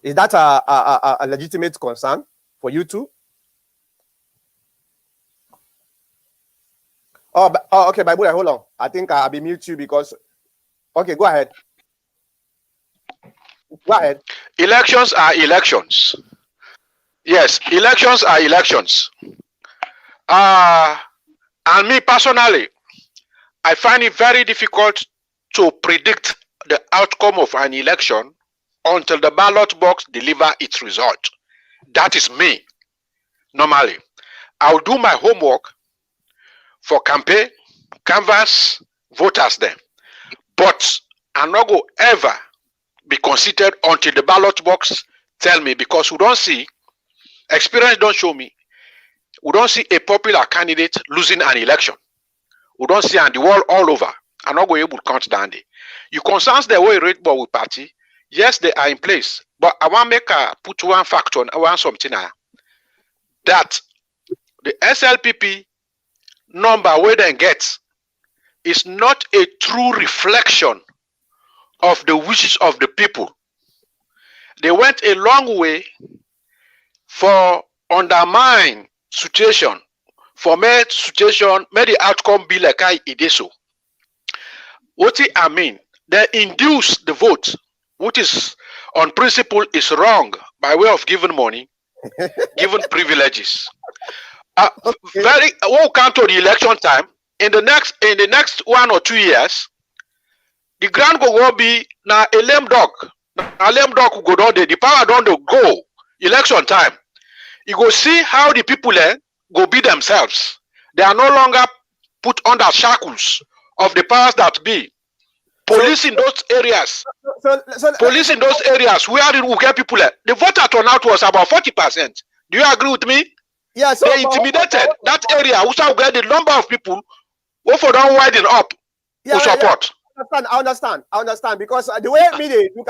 Is that a legitimate concern for you too? Oh, okay, Bible, hold on. I think I'll be mute you because Okay, go ahead. Go ahead. Elections are elections. Yes, elections are elections. And me personally, I find it very difficult to predict the outcome of an election until the ballot box deliver its result. That is me. Normally, I'll do my homework for campaign, canvass, voters then. But I'm not going to ever be considered until the ballot box tell me, because we don't see, experience don't show me, we don't see a popular candidate losing an election. We don't see on the world all over. I'm not going to able to count down there. You concerns the way rate ball with party, yes, they are in place. But I want to make put one factor on one something that the SLPP number where they get is not a true reflection of the wishes of the people. They went a long way for undermine situation, for make situation, make the outcome be like it is so. What I mean, they induce the vote, which is on principle is wrong by way of giving money, giving privileges. Very when we come to the election time, in the next 1 or 2 years, the ground go be now a lame dog. A lame dog go down there. The power don't go. Election time. You go see how the people go be themselves. They are no longer put under shackles of the powers that be. Police in those areas. Police in those areas where we get people. The voter turnout was about 40%. Do you agree with me? Yeah, so they intimidated that area. We shall get the number of people who for don't widen up to support. I understand because the way me look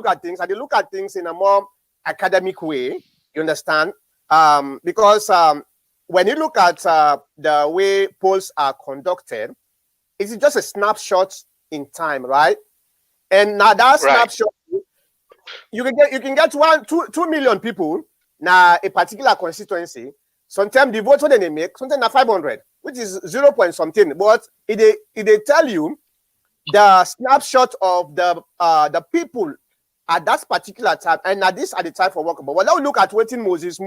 at things, they look at things in a more academic way. You understand? Because when you look at the way polls are conducted, it's just a snapshot in time, right? And now that snapshot, you can get 2 million people now a particular constituency. Sometimes the votes when they make, sometimes 500, which is 0 point something. But they tell you the snapshot of the people at that particular time, and now this at the time for work. But when we look at what Moses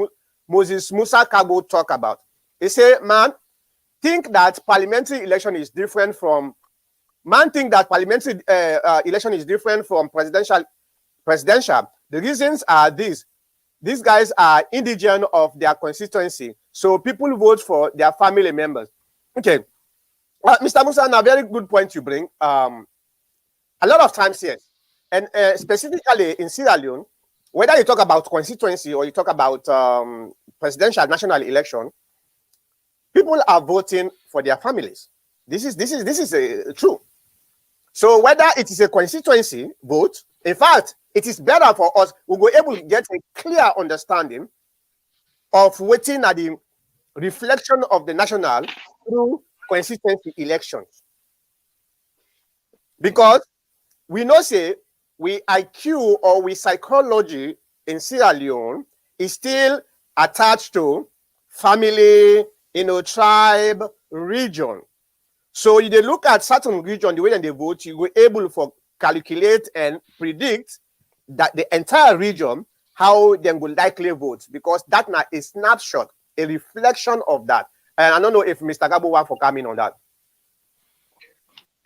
Musa Kago talk about, he say, man, think that parliamentary election is different from election is different from presidential. The reasons are these. These guys are indigent of their constituency, so people vote for their family members. Okay, Mr. Musa, a very good point you bring. A lot of times, yes, and specifically in Sierra Leone, whether you talk about constituency or you talk about presidential national election, people are voting for their families. This is true. So whether it is a constituency vote, in fact, it is better for us. We will be able to get a clear understanding of waiting at the reflection of the national through constituency elections. Because we know, say, we IQ or we psychology in Sierra Leone is still attached to family, tribe, region. So you look at certain region, the way that they vote, you were able to calculate and predict that the entire region, how they will likely vote, because that now is a snapshot, a reflection of that. And I don't know if Mr. Gabo want for coming on that.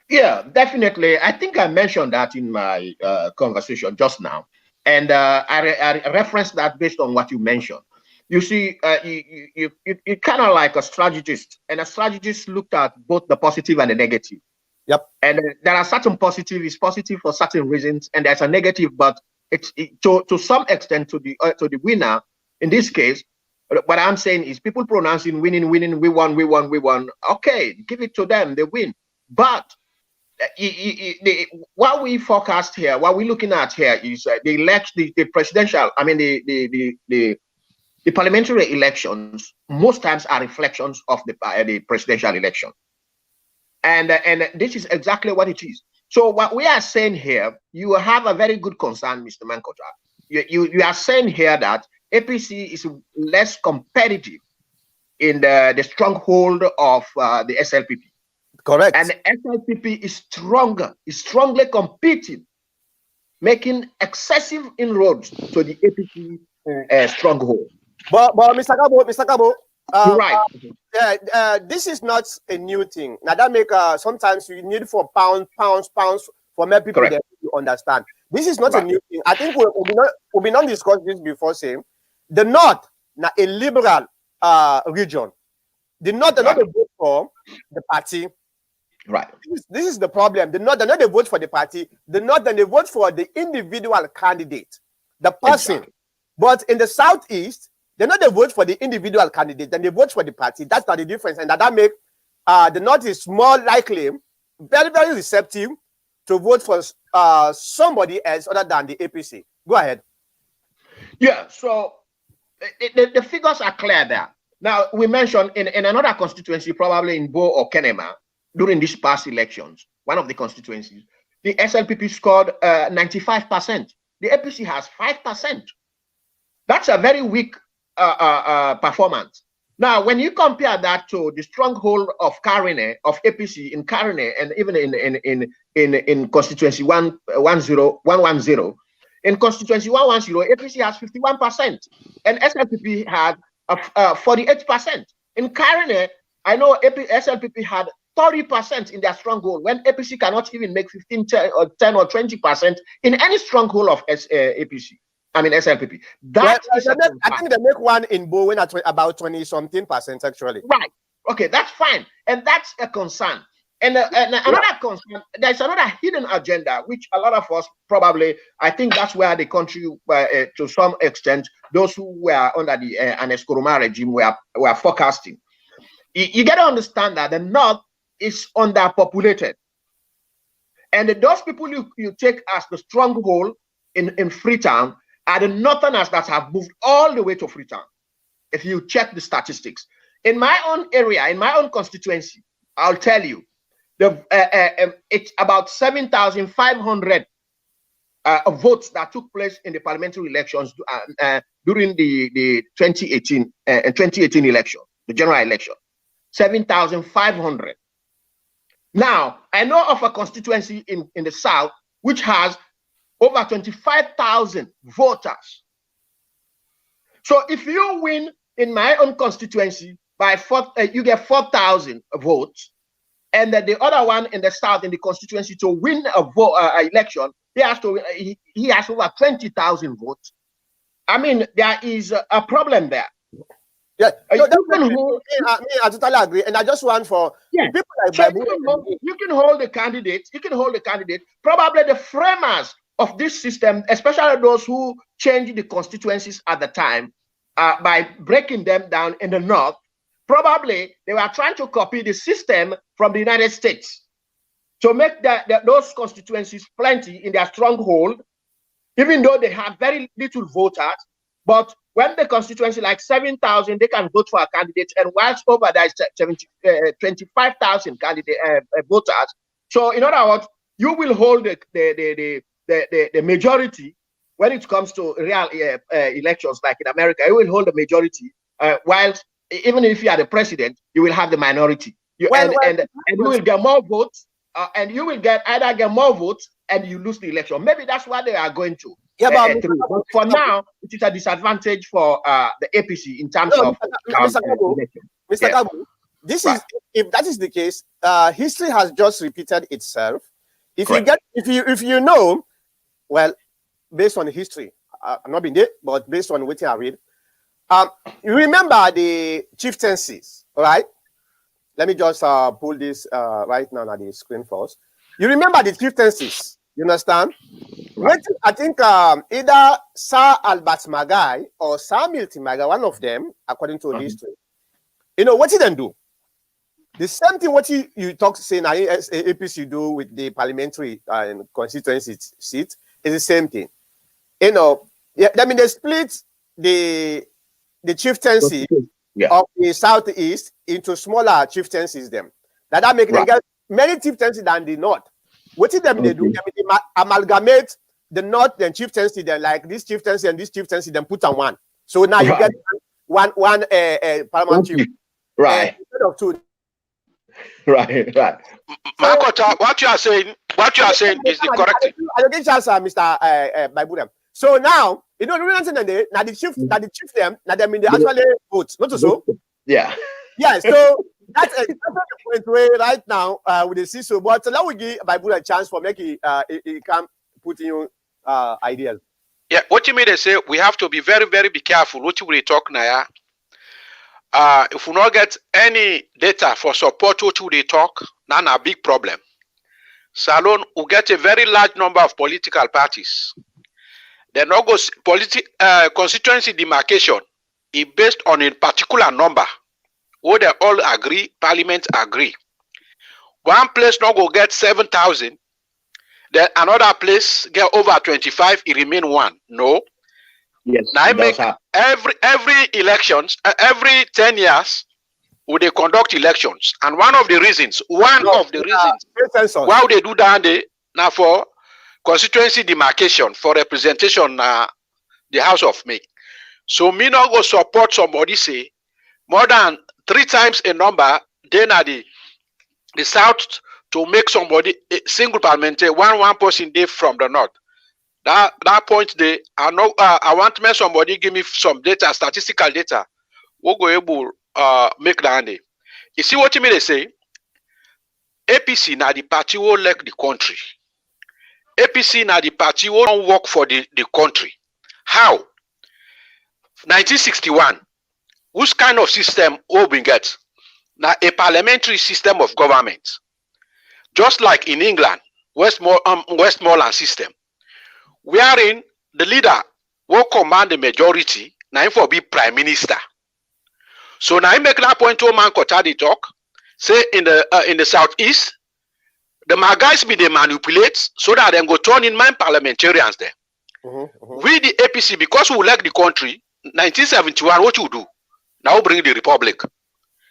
Yeah, definitely. I think I mentioned that in my conversation just now. And I referenced that based on what you mentioned. You see, you're kind of like a strategist, and a strategist looked at both the positive and the negative. Yep. And there are certain positive, it's positive for certain reasons, and there's a negative, but it's to some extent to the winner. In this case, what I'm saying is people pronouncing winning, we won. Okay, give it to them, they win. But what we forecast here, what we're looking at here is the presidential, I mean the parliamentary elections most times are reflections of the presidential election. And this is exactly what it is. So what we are saying here, you have a very good concern, Mr. Mankota. You are saying here that APC is less competitive in the stronghold of the SLPP. Correct. And SLPP is stronger, is strongly competing, making excessive inroads to the APC stronghold. But Mr. Kabo, Right. This is not a new thing. Now that make sometimes you need for pounds for many people to understand. This is not a new thing. I think we've not discussed this before. Saying the North, now a liberal region, the North are not a vote for the party. Right. This is the problem. The North, they're not a vote for the party. The North, then they vote for the individual candidate, the person. Exactly. But in the Southeast, they're not a vote for the individual candidate, then they vote for the party. That's not the difference. And that make the North is more likely, very, very receptive to vote for somebody else other than the APC. Go ahead. Yeah, so the figures are clear there. Now, we mentioned in another constituency, probably in Bo or Kenema, during these past elections, one of the constituencies, the SLPP scored 95%. The APC has 5%. That's a very weak performance. Now, when you compare that to the stronghold of Karine, of APC in Karine, and even in constituency 110, in constituency 110, APC has 51%, and SLPP had 48%. In Karine, I know SLPP had 30% in their stronghold, when APC cannot even make 10 or 20% in any stronghold of APC. I mean SLPP. That is I think they make one in Bowen at about 20-something% actually. Right. Okay, that's fine, and that's a concern. And another concern, there's another hidden agenda, which a lot of us probably, I think that's where the country, to some extent, those who were under the Ernest Koroma regime were forecasting. You got to understand that the North is underpopulated. And those people you take as the stronghold in Freetown are the Northerners that have moved all the way to Freetown. If you check the statistics. In my own area, in my own constituency, I'll tell you, it's about 7,500 votes that took place in the parliamentary elections during the 2018 election, the general election. 7,500. Now, I know of a constituency in the South which has over 25,000 voters. So if you win in my own constituency by you get 4,000 votes, and the other one in the South in the constituency to win a election, he has over 20,000 votes. I mean, there is a problem there. Yeah, I totally agree, and I just want for people like you can hold the candidates. You can hold the candidate. Probably the framers of this system, especially those who changed the constituencies at the time, by breaking them down in the North. Probably they were trying to copy the system from the United States to make those constituencies plenty in their stronghold, even though they have very little voters. But when the constituency like 7,000, they can vote for a candidate, and whilst over there is 25,000 candidate voters. So in other words, you will hold the majority when it comes to real elections, like in America. You will hold the majority, whilst even if you are the president, you will have the minority. You will get more votes, and you will either get more votes and you lose the election. Maybe that's what they are going to. Yeah, but for now, it is a disadvantage for the APC in terms of Mr. Kabu, this is, if that is the case, history has just repeated itself. If you know, well, based on history, I've not been there, but based on what I read, you remember the chieftaincies, right? Let me just pull this right now on the screen for us. You remember the chieftaincies, you understand? Right. I think either Sir Albert Magai or Sir Milton Magai, one of them, according to history, you know, what did they do? The same thing what you talk saying APC do with the parliamentary constituency seat is the same thing. You know, I mean, they split the chieftaincy of the Southeast into smaller chieftaincies. That make them get many chieftaincies than the North. What did they do? They amalgamate the North and chieftaincy, then like this chieftaincy and this chieftaincy, then put on one. So now you get one paramount chief. Right. Instead of two. Right. Makota, what you are saying is the correct thing. I don't get chance, Mr. Baiburam. So now, you know, now the chief them, now them in the actually vote, not so. Yeah. Yeah, so that's exactly the point where right now with the CISO, but now we give Bible a chance for making he can put in ideas. Yeah, what you mean they say we have to be very, very be careful what you will talk now. If we not get any data for support what you talk, now a big problem. Salon will get a very large number of political parties. The no go constituency demarcation is based on a particular number. Where they all agree, parliament agree. One place not go get 7,000, then another place get over 25, it remain one. No. Yes. Now I make every elections, every 10 years, would they conduct elections. And one of the reasons why they do that now for constituency demarcation for representation the House of May. So me not go support somebody say more than 3 times a number, then at the south to make somebody a single parliamentary one person day from the north. That point there, I want to make somebody give me some data, statistical data. We'll go able make that day. You see what you mean? They say APC now the party will elect the country. APC now the party will work for the country. How? 1961. Which kind of system will we get? Now a system of government. Just like in England, Westmoreland system. Wherein the leader will command the majority, now for be prime minister. So now I make that point to man Kotadi talk. Say in the southeast, the Magais be they manipulate so that they go turn in my parliamentarians there. We the APC, because we like the country, 1971, what you do? Now bring the republic.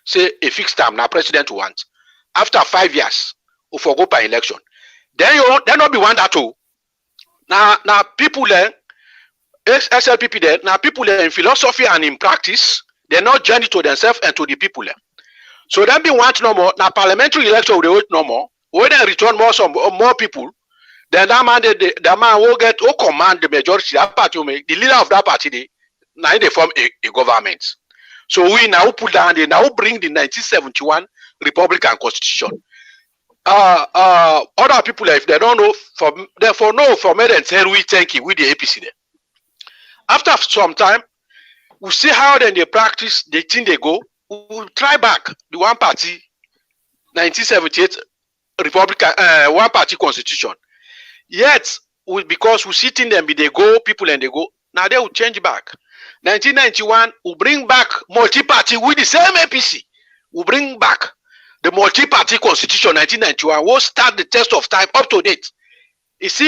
Say a fixed term, now president wants. After 5 years, we forgo by election. Then you not be one that too. Now people there, SLPP there, now people there in philosophy and in practice, they're not journey to themselves and to the people there. So then be want no more. Now parliamentary election they wait no more. When they return more people, then that man will get to command the majority. That party will make the leader of that party. Now they form a government. So we now put down, they now bring the 1971 Republican Constitution. Other people, if they don't know, for me, then say we thank you with the APC there. After some time, we see how then they practice, the thing they go, we'll try back the one party, 1978 Republican, one party constitution. Yet, because we sit in them, they go, people and they go, now they will change back. 1991, we bring back multi-party with the same APC. We bring back the multi-party constitution 1991. We'll start the test of time up to date. You see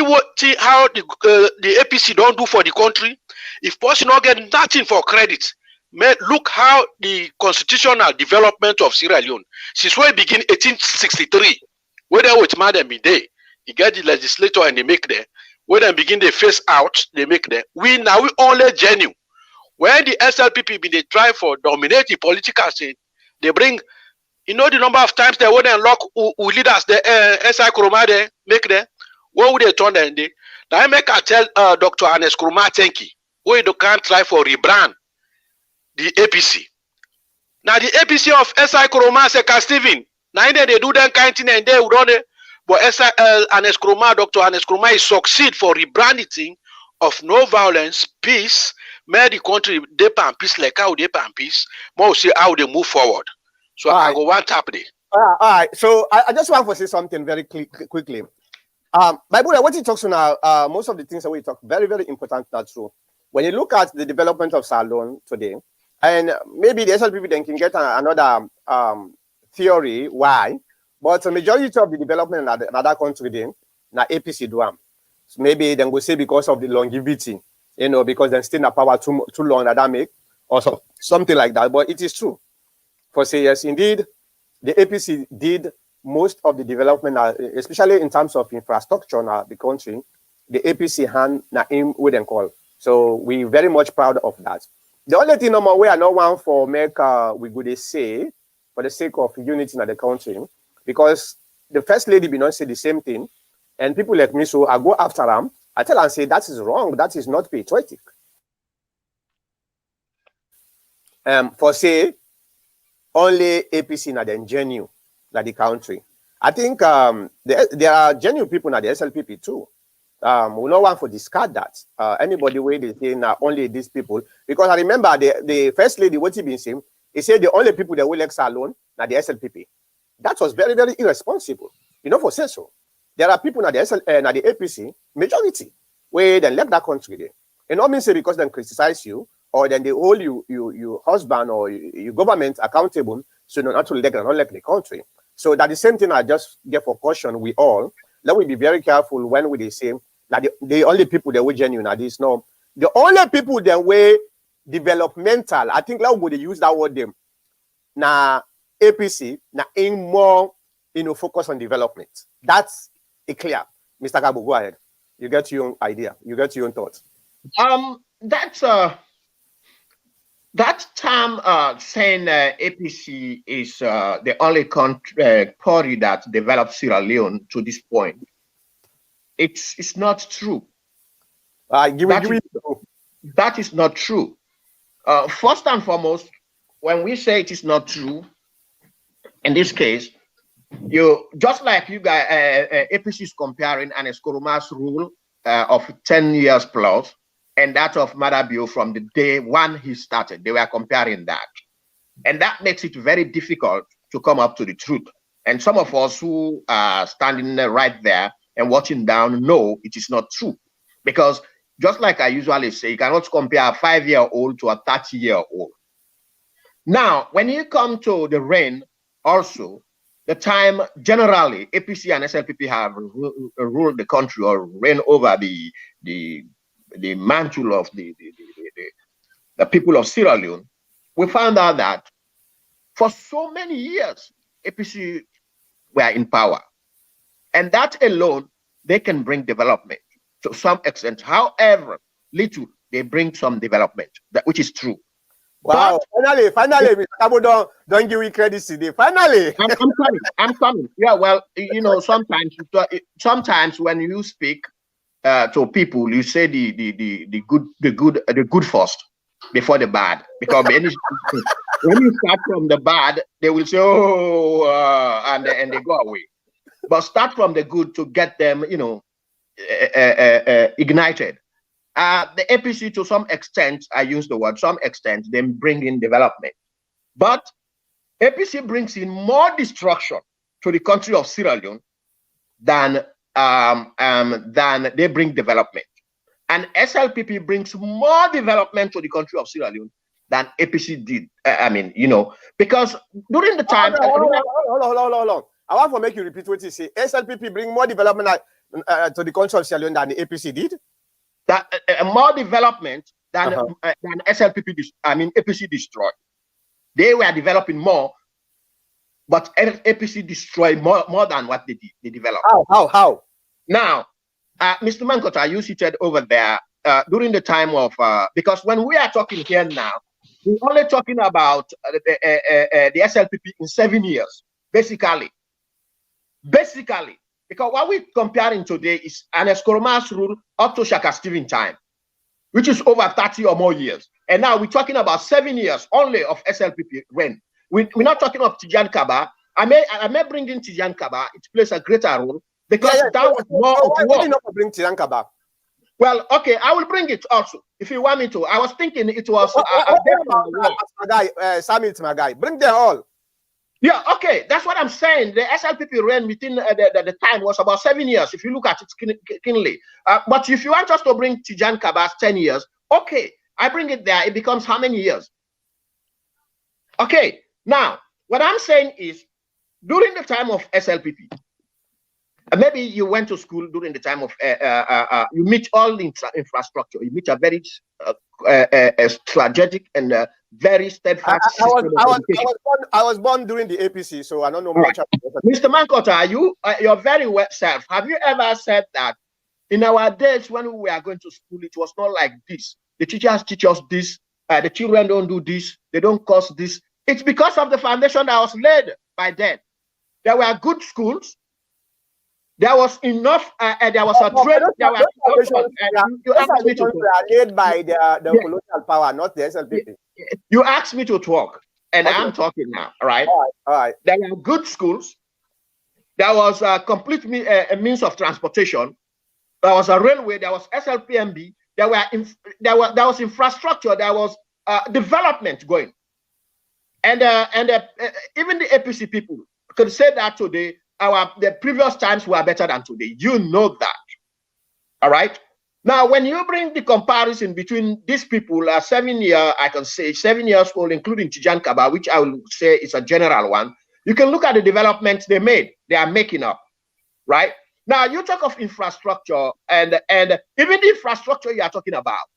how the APC don't do for the country? If person not get nothing for credit, look how the constitutional development of Sierra Leone, since we begin 1863, where they with Madam Day, you get the legislator and they make there, where they begin they face out, they make there. We only genuine. When the SLPP they try for dominate the political scene, they bring, you know the number of times they would unlock who leaders the SI Kuruma they make there. What would they turn them? Now I make I tell Dr. Anes Kuruma Tenki, where you can't try for rebrand the APC. Now the APC of SI Kuruma Seka Steven, now they do that kind of thing and they would run it. But Anes Kuruma, Dr. Anes Kuruma is succeed for rebranding of no violence, peace, make the country deep and peace like how deep and peace, more see how they move forward. So I go one tap there. All right. So I just want to say something very quickly. Bible, what he talks now, most of the things that we talk, very, very important, that's true. When you look at the development of Salon today, and maybe the SLPP then can get another theory why, but the majority of the development in another country then, na APC do am. So maybe then go say because of the longevity, you know, because they're still in the power too long that make, or something like that. But it is true. For say yes, indeed, the APC did most of the development, especially in terms of infrastructure in the country. The APC hand na him with them call. So we very much proud of that. The only thing we are not one for make we go say, for the sake of unity in the country, because the first lady be not say the same thing, and people like me, so I go after them. I tell her and say that is wrong. That is not patriotic. For say only APC na the genuine na the country. I think there are genuine people na the SLPP too. We no want to discard that. Anybody where they say now only these people, because I remember the first lady what he been saying, he said the only people that will elect alone na the SLPP. That was very, very irresponsible. You know, for say so. There are people na the APC majority where they left that country there. And not mean say because they criticize you or then they hold you husband or your government accountable, so not to elect and not elect the country. So that the same thing I just get for caution we all. Let we be very careful when we say that the only people that were genuine are this. No, the only people that were developmental, I think let we use that word them. Now APC now aim more focus on development. That's clear. Mr. Kabu, go ahead. You get your own idea. You get your own thoughts. That term saying APC is the only party that developed Sierra Leone to this point, it's not true. That is not true. First and foremost, when we say it is not true, in this case, you just like you guys, APC is comparing an Escoroma's rule of 10 years plus and that of Madabio from the day one he started. They were comparing that. And that makes it very difficult to come up to the truth. And some of us who are standing right there and watching down know it is not true. Because just like I usually say, you cannot compare a 5-year-old to a 30-year-old. Now, when you come to the reign also, the time generally APC and SLPP have ruled the country or reign over the mantle of the people of Sierra Leone, we found out that for so many years, APC were in power. And that alone, they can bring development to some extent. However, little, they bring some development, which is true. Wow, but, finally, Mr. Kabo, don't give me credit today. Finally. I'm coming. Yeah, well, you know, sometimes when you speak to people, you say the good first before the bad. Because when you start from the bad, they will say, oh, and they go away. But start from the good to get them, you know, ignited. The APC, to some extent, I use the word some extent, they bring in development. But APC brings in more destruction to the country of Sierra Leone than they bring development. And SLPP brings more development to the country of Sierra Leone than APC did. I mean, you know, because during the time... Hold on. I want to make you repeat what you say. SLPP bring more development to the country of Sierra Leone than the APC did? That more development than SLPP, APC destroyed. They were developing more, but APC destroyed more than what they did. They developed. How? Now, Mr. Mankota, you seated over there during the time of because when we are talking here now, we're only talking about the SLPP in 7 years, basically. Because what we're comparing today is an Escoroma's rule up to Shaka Stephen time, which is over 30 or more years. And now we're talking about 7 years only of SLPP reign. We're not talking of Tijan Kaba. I may bring in Tijan Kaba. It plays a greater role because that was more of work. Why not bring Tijan Kaba? Well, okay, I will bring it also if you want me to. I was thinking it was Sammy, it's my guy. Bring them all. Yeah, okay, that's what I'm saying. The SLPP reign within the time was about 7 years, if you look at it keenly. But if you want us to bring Tijan Kaba's 10 years, okay, I bring it there. It becomes how many years? Okay, now, what I'm saying is, during the time of SLPP, maybe you went to school during the time of, you meet all the infrastructure. You meet a very strategic and very steadfast system of education. I was born during the APC, so I don't know much about it. Mr. Mankota, you're very well self. Have you ever said that in our days when we were going to school, it was not like this? The teachers teach us this, the children don't do this, they don't cause this. It's because of the foundation that was laid by then. There were good schools. There was enough. There was a trade. You asked me to talk. Laid by the colonial power, not the SLPP. You asked me to talk, and okay. I'm talking now. All right. All right. There were good schools. There was a complete means of transportation. There was a railway. There was SLPMB. There was infrastructure. There was development going. And even the APC people could say that today, the previous times were better than today. You know that. All right. Now, when you bring the comparison between these people, 7 years, I can say 7 years old, including Tijan Kaba, which I will say is a general one, you can look at the developments they made. They are making up. Right. Now, you talk of infrastructure, and even the infrastructure you are talking about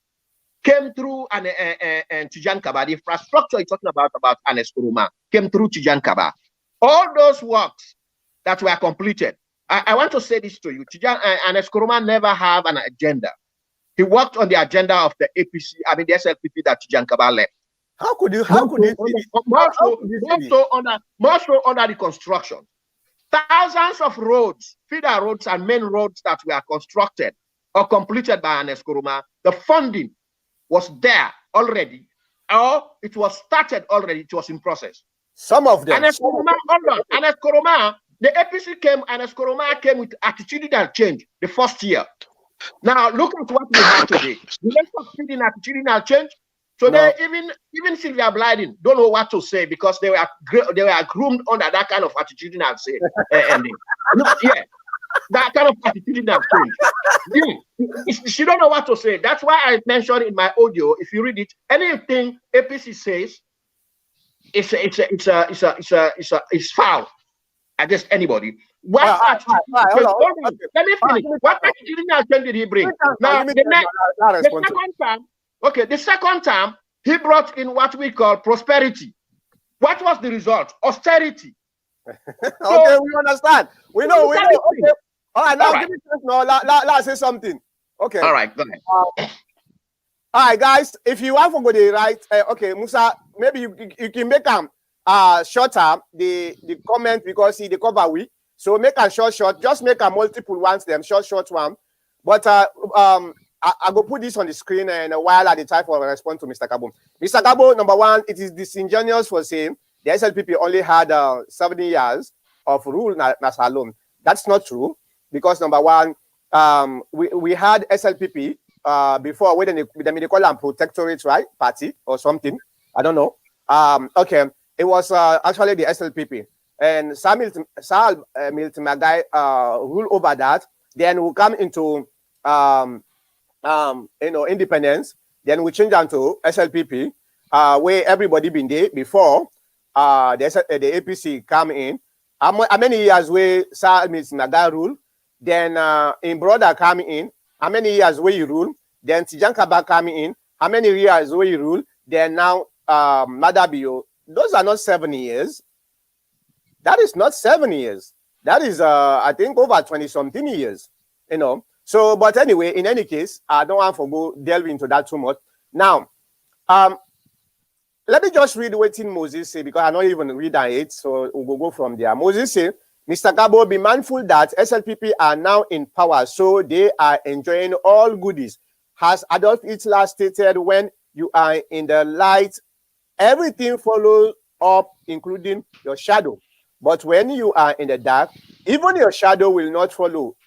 came through and Tijan Kaba. The infrastructure you're talking about Anes Kuruma came through Tijan Kaba. All those works that were completed. I want to say this to you. Tijan Anes Kuruma never have an agenda. He worked on the agenda of the APC, the SLPP that Tijan Kaba left. How could you? More so under the construction. Thousands of roads, feeder roads and main roads that were constructed or completed by Anes Kuruma, the funding was there already, or it was started already, it was in process. Some of them. Anes Kuruma, the APC came, Anes Kuruma came with attitudinal change the first year. Now look at what we have today. The rest of feeding attitudinal change. So even Sylvia Blyden don't know what to say because they were groomed under that kind of attitudinal say. That kind of attitudinal change. She don't know what to say. That's why I mentioned in my audio. If you read it, anything APC says, it's foul against anybody. What attitudinal change did he bring? Now the second time. Okay, the second time, he brought in what we call prosperity. What was the result? Austerity. Okay, we understand. We know. Okay. All right, now give me chance. No, let's say something. Okay. All right, go ahead. All right, guys. If you want to go the right, okay, Musa, maybe you can make shorter the comment because the cover week. So make a short. Just make a multiple ones. Them short one. But I go put this on the screen and while at the time for a response to Mr. Kabo. Mr. Kabo, number one, it is disingenuous for saying the SLPP only had 70 years of rule alone. That's not true because number one, we had SLPP before when they call them protectorate, right? Party or something. I don't know. Okay, it was actually the SLPP and Sir Milton Magai rule over that. Then we come into independence. Then we change down to SLPP, where everybody been there before the APC come in. How many years where Sir Milton Magai rule? Then in brother come in. How many years where you rule? Then Tijan Kaba come in. How many years where you rule? Then now Madabio. Those are not 7 years. That is not 7 years. That is I think over 20-something years. So, but anyway, in any case, I don't want to go delve into that too much. Now, let me just read what Moses say because I don't even read it. So we'll go from there. Moses say, Mr. Gabo, be mindful that SLPP are now in power, so they are enjoying all goodies. As Adolf Hitler stated, when you are in the light, everything follows up, including your shadow. But when you are in the dark, even your shadow will not follow.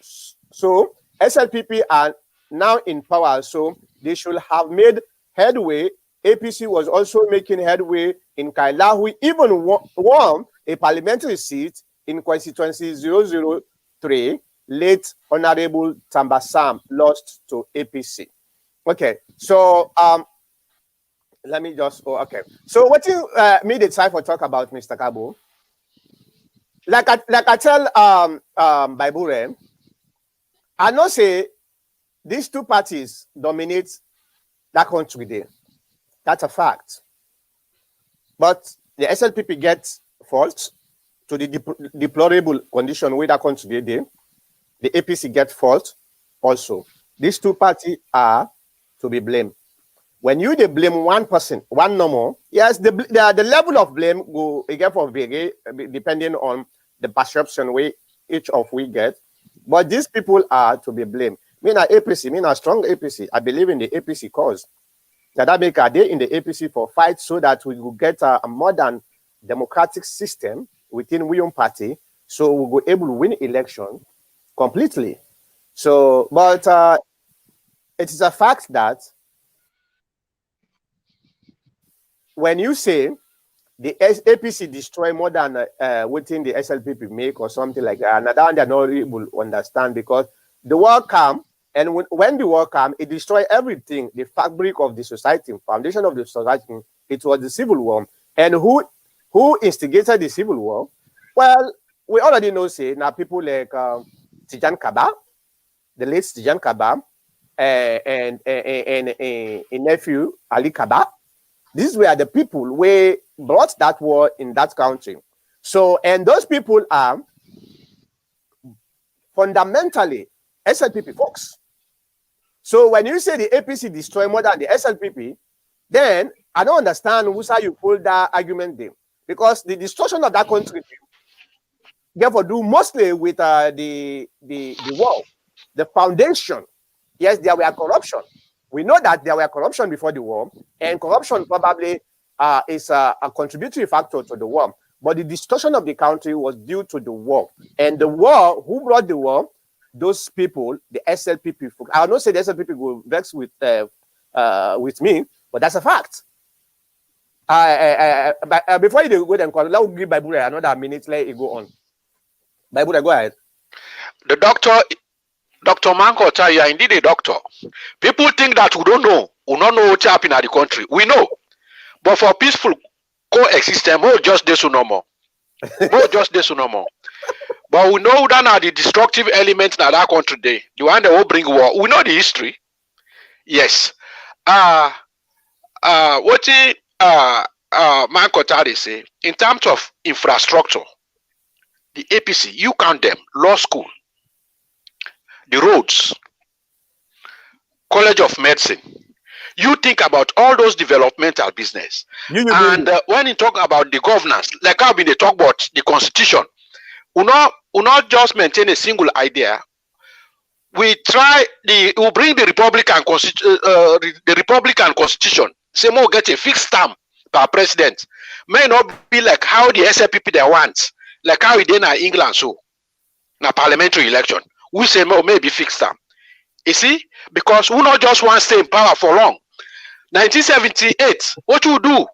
So SLPP are now in power, so they should have made headway. APC was also making headway in Kaila, who even won a parliamentary seat in constituency 003. Late Honorable Tambasam lost to APC. Okay, so let me just okay. So what you made a time for talk about, Mr. Kabo? Like I tell Baibure, I know say these two parties dominate that country there. That's a fact. But the SLPP gets fault to the deplorable condition where that country there. The APC gets fault also. These two parties are to be blamed. when you they blame one person, one normal, yes, the level of blame will again for vary depending on the perception way each of we get. But these people are to be blamed. Me na APC, me na strong APC. I believe in the APC cause. That make a day in the APC for fight so that we will get a modern democratic system within William Party, so we will able to win election completely. So, but it is a fact that when you say the APC destroy more than within the SLPP make or something like that, and that one they're not able to understand because the war come, and when the war come, it destroy everything, the fabric of the society, foundation of the society. It was the civil war, and who instigated the civil war? Well, we already know, say now people like Tijan Kaba, the late Tijan Kaba, and nephew Ali Kaba. These were the people who brought that war in that country. So, and those people are fundamentally SLPP folks. So when you say the APC destroy more than the SLPP, then I don't understand who's how you pull that argument there. Because the destruction of that country, therefore, do mostly with the war, the foundation. Yes, there were corruption. We know that there were corruption before the war, and corruption probably is a contributory factor to the war. But the destruction of the country was due to the war. And the war, who brought the war? Those people, the SLPP. I will not say the SLPP will vex with me, but that's a fact. But before you go and call, let me give Bible another minute, let it go on. Bible, go ahead. The Dr. Mankota, you are indeed a doctor. People think that we don't know what's happening in the country. We know. But for peaceful coexistence, more just this no more. More just this no more. But we know that are the destructive elements in that country today. The one that will bring war. We know the history. Yes. What Mankota they say, in terms of infrastructure, the APC, you count them, law school, the roads, College of Medicine. You think about all those developmental business. And when you talk about the governance, like how they talk about the constitution, we not just maintain a single idea. We bring the Republican constitution. Say more get a fixed term per president. May not be like how the SLPP they want, like how it did in England, so na parliamentary election. We say more maybe fixed term. You see, because we not just want to stay in power for long. 1978, what you do?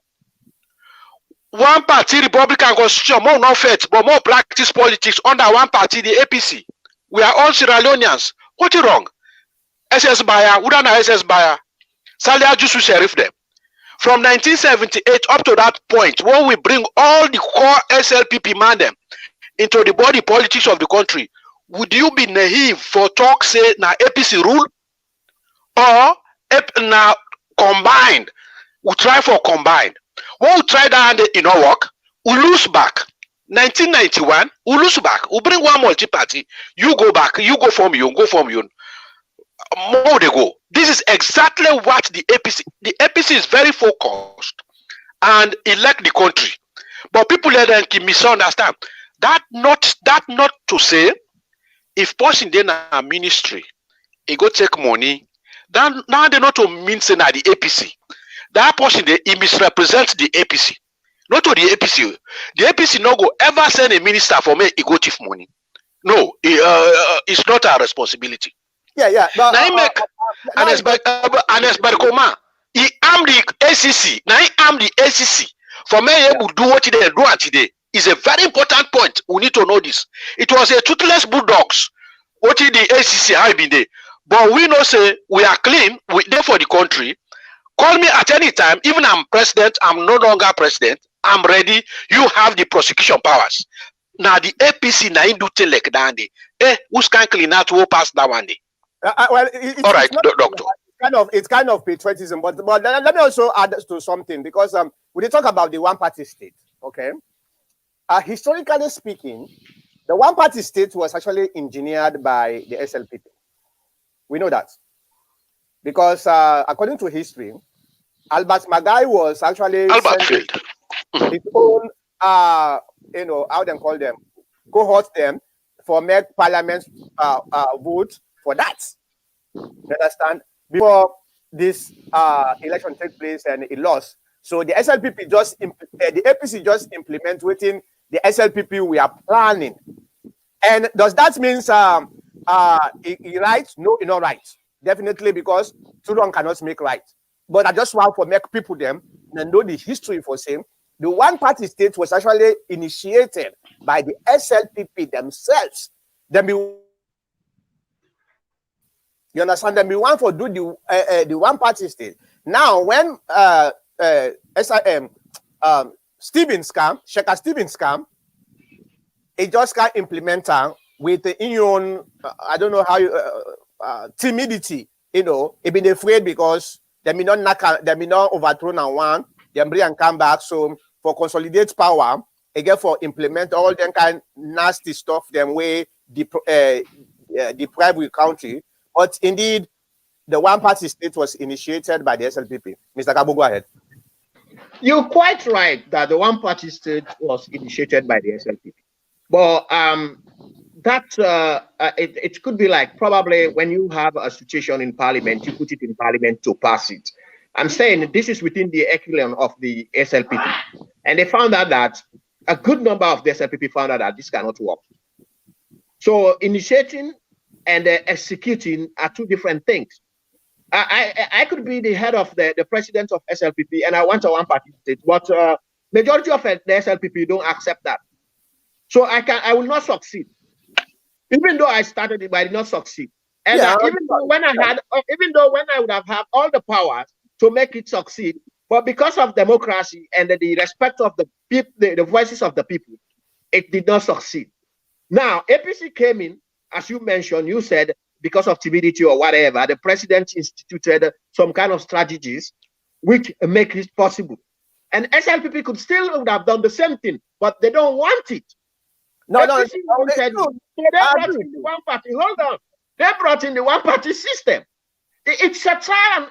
One party Republican constitution, more not fit, but more practice politics under one party, the APC. We are all Sierra Leoneans. What is wrong? SS buyer, Udana SS buyer. Salia Jusu Sheriff them. From 1978 up to that point, when we bring all the core SLPP man them into the body politics of the country, would you be naive for talk say na APC rule? Or now combined? We try for combined. When we try that and it not work, we lose back. 1991, we lose back. We bring one multi-party. You go back, you go from you, more they go. This is exactly what the APC is very focused and elect the country. But people let them misunderstand. That not to say if person then a ministry, he go take money, then now they not to mean say na the APC. That person he misrepresents the APC. Not to the APC. The APC no go ever send a minister for me he go thief money. No, it's not our responsibility. Yeah. But, now he make Anes Barkoma. He am the ACC. Now he am the ACC. For me able to do what they do today is a very important point. We need to know this. It was a toothless bulldogs. What is the ACC? How been there? But we know say we are clean. We there for the country. Call me at any time. Even I'm president. I'm no longer president. I'm ready. You have the prosecution powers. Now the APC na do thing like that. Who's can clean out who pass that one day? Well, all right, doctor. It's kind of patriotism, but let me also add to something because we talk about the one-party state. Okay, historically speaking, the one-party state was actually engineered by the SLPP. We know that because according to history, Albert Magai was actually Albert failed. his own, you know, how they call them, cohort them for make parliament vote for that. You understand? Before this election take place and it lost. So the SLPP just, the APC just implement within the SLPP we are planning. And does that mean he right? No, it's not right. Definitely, because too long cannot make right. But I just want to make people them and know the history for saying the one-party state was actually initiated by the SLPP themselves. Then you understand? Then we want to do the one-party state. Now, when SIM Stevens scam, Sheikha Stevens scam, it just can't implement with the union. I don't know how you timidity. You know, it been afraid because they may not overthrown and one. They bring and come back. So for consolidate power, again for implement all them kind of nasty stuff them way deprive the country. But indeed, the one-party state was initiated by the SLPP. Mr. Kabo, go ahead. You're quite right that the one-party state was initiated by the SLPP. But it could be like probably when you have a situation in parliament, you put it in parliament to pass it. I'm saying this is within the echelon of the SLPP. And they found out that a good number of the SLPP found out that this cannot work. So initiating and executing are two different things. I could be the head of the president of SLPP and I want a one-party state, but majority of the SLPP don't accept that. So I will not succeed. Even though I started it, but I did not succeed. And even though when I would have had all the powers to make it succeed, but because of democracy and the respect of the people, the voices of the people, it did not succeed. Now, APC came in, as you mentioned, you said because of timidity or whatever, the president instituted some kind of strategies which make it possible. And SLPP could still would have done the same thing, but they don't want it. So they brought in the one party. Hold on. They brought in the one-party system. It's a trial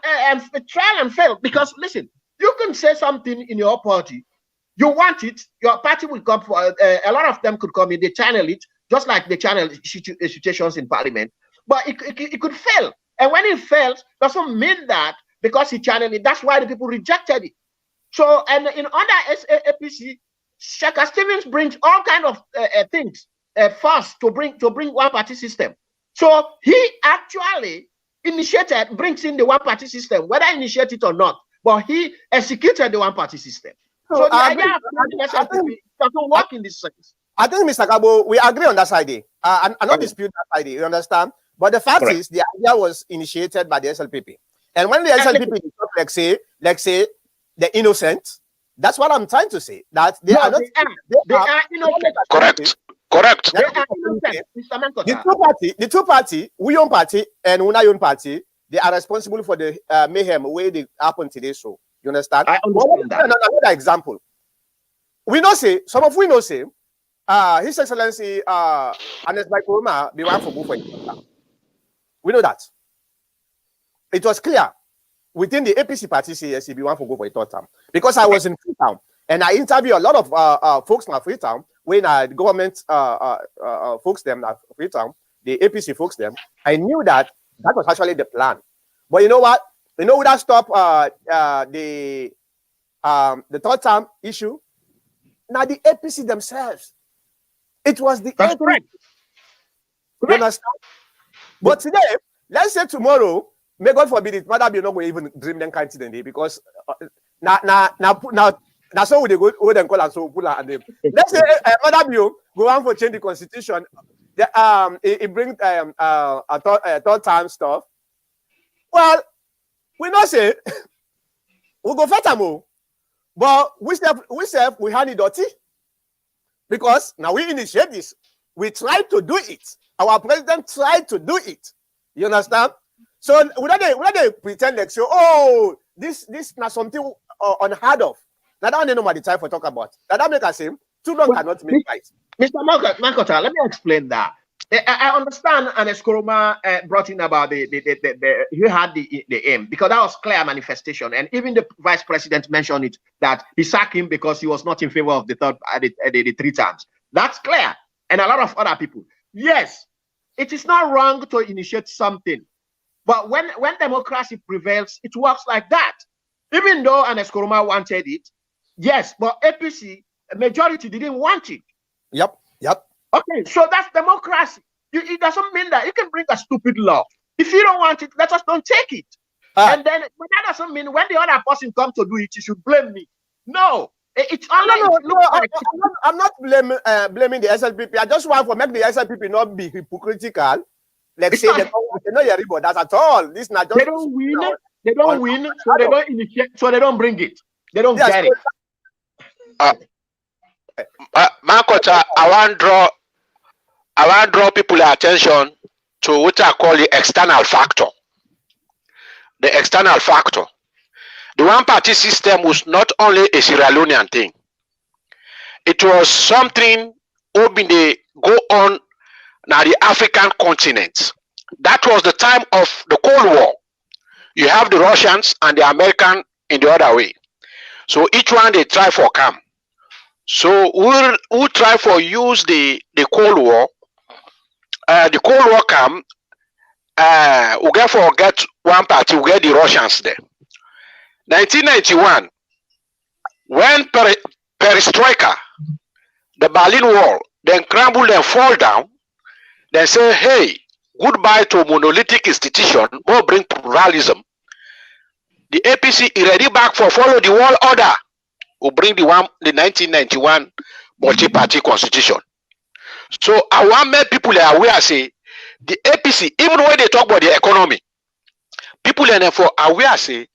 and fail. Because listen, you can say something in your party, you want it, your party will come for a lot of them could come in, they channel it, just like they channel situations in parliament. But it could fail. And when it fails, doesn't mean that because he channeled it, that's why the people rejected it. So, and in other APC, Sheikha Stevens brings all kind of things first to bring one-party system. So he actually brings in the one-party system, whether initiate it or not, but he executed the one-party system. So the idea of SLPP doesn't work in this sense. I think, Mr. Kabo, we agree on that side. I don't dispute that side, you understand? But the fact is, the idea was initiated by the SLPP. And when the SLPP is like say, the innocent, that's what I'm trying to say. That they are innocent. Correct. They are innocent. The two party, we own party and Una own party, they are responsible for the mayhem way they happen today. So you understand? I understand that. Another example. We know say His Excellency Anes Baikoma be one for go for it. We know that. It was clear within the APC party CSC be one for go for a third term. Because I was in Freetown and I interviewed a lot of folks in Freetown when the government folks them at Freetown, the APC folks them. I knew that was actually the plan. But you know what? You know that stop the third term issue? Now the APC themselves. It was the That's correct. You understand? But today, let's say tomorrow, may God forbid it, Mother be not going to even dream them kind of thing because now so they go and call and so pull and them. Let's say Mother be go on for change the constitution. It brings a third time stuff. Well, we not say we go further more, but we hand it dirty. Because now we initiate this. We tried to do it. Our president tried to do it. You understand? So we don't pretend like so, oh, this is not something unheard of. Now that don't know the time for talk about. Now that make us say too long cannot make right. Mr. Makota, let me explain that. I understand, and Eskoroma brought in about he had the aim, because that was clear manifestation, and even the vice president mentioned it, that he sacked him because he was not in favor of the three terms. That's clear, and a lot of other people. Yes, it is not wrong to initiate something, but when democracy prevails, it works like that. Even though Eskoroma wanted it, yes, but APC majority didn't want it. Yep. Okay, so that's democracy. It doesn't mean that you can bring a stupid law. If you don't want it, let us don't take it. And then, but that doesn't mean when the other person comes to do it, you should blame me. No, it's only. I'm not blaming the SLPP. I just want to make the SLPP not be hypocritical. Like say they know your that's at all. This not just they don't win. They don't win, so they don't initiate. So they don't bring it. They don't get it. Marcota, I want to draw people's attention to what I call the external factor. The external factor. The one-party system was not only a Sierra Leonean thing. It was something that go on now the African continent. That was the time of the Cold War. You have the Russians and the Americans in the other way. So each one they try for come. So we'll try for use the Cold War. The Cold War come. We get one party. We get the Russians there. 1991, when Perestroika, the Berlin Wall, then crumble and fall down, then say, hey, goodbye to monolithic institution, more bring pluralism. The APC is ready back for follow the world order. We bring the 1991 multi-party constitution. So I want make people are aware, say the APC, even when they talk about the economy, people are therefore aware, say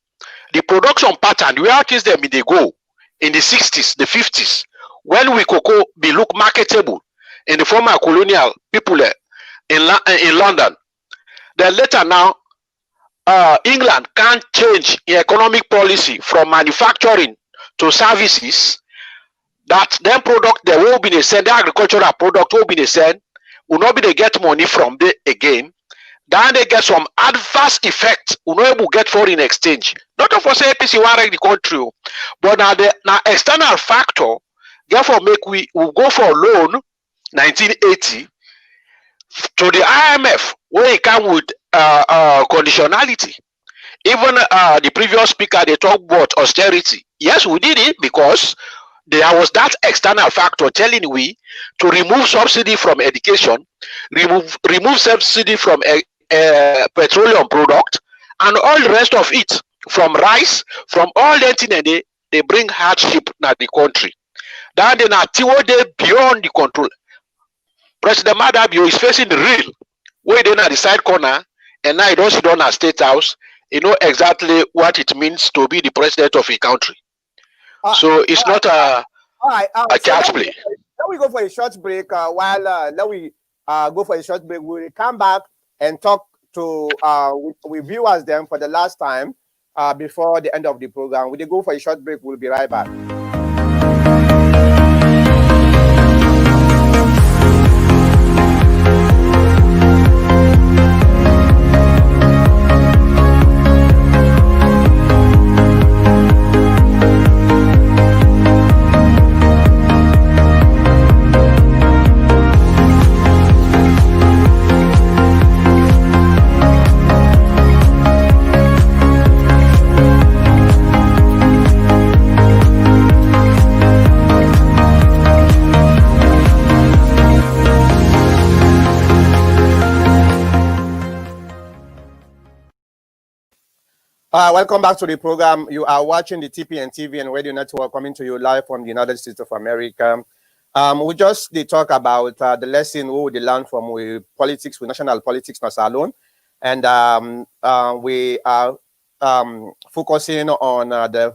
the production pattern, where things them they go in the 60s, the 50s, when we cocoa be look marketable in the former colonial people in London. Then later now, England can't change in economic policy from manufacturing to services. That then product they will be the send, the agricultural product will be the send, will not be they get money from there again. Then they get some adverse effect, will not able to get foreign exchange. Not of us APC want the country, but now the external factor, therefore make we will go for loan 1980 to the IMF where it come with conditionality. Even the previous speaker they talked about austerity. Yes, we did it because there was that external factor telling we to remove subsidy from education, remove subsidy from petroleum product, and all the rest of it, from rice, from all that thing, they bring hardship in the country. Then they are beyond the control. President Madabio is facing the real way then at the side corner, and now he don't sit down at State House. You know exactly what it means to be the president of a country. So it's not a child's play. Let we go for a short break. Let we go for a short break. We'll come back and talk to with viewers then for the last time before the end of the program. We'll go for a short break. We'll be right back. Welcome back to the program. You are watching the TPN TV and Radio Network coming to you live from the United States of America. We just talk about the lesson we would learn from politics, with national politics, not alone. And we are focusing on the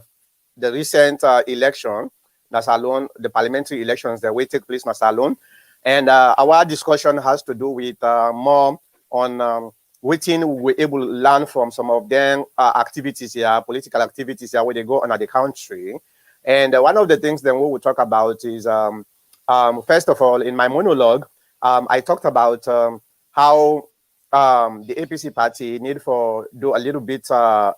recent election, not alone, the parliamentary elections that will take place, not alone. And our discussion has to do with more on waiting we're able to learn from some of them activities here, political activities here where they go on at the country. And one of the things then we will talk about is, first of all, in my monologue, I talked about how the APC party need for do a little bit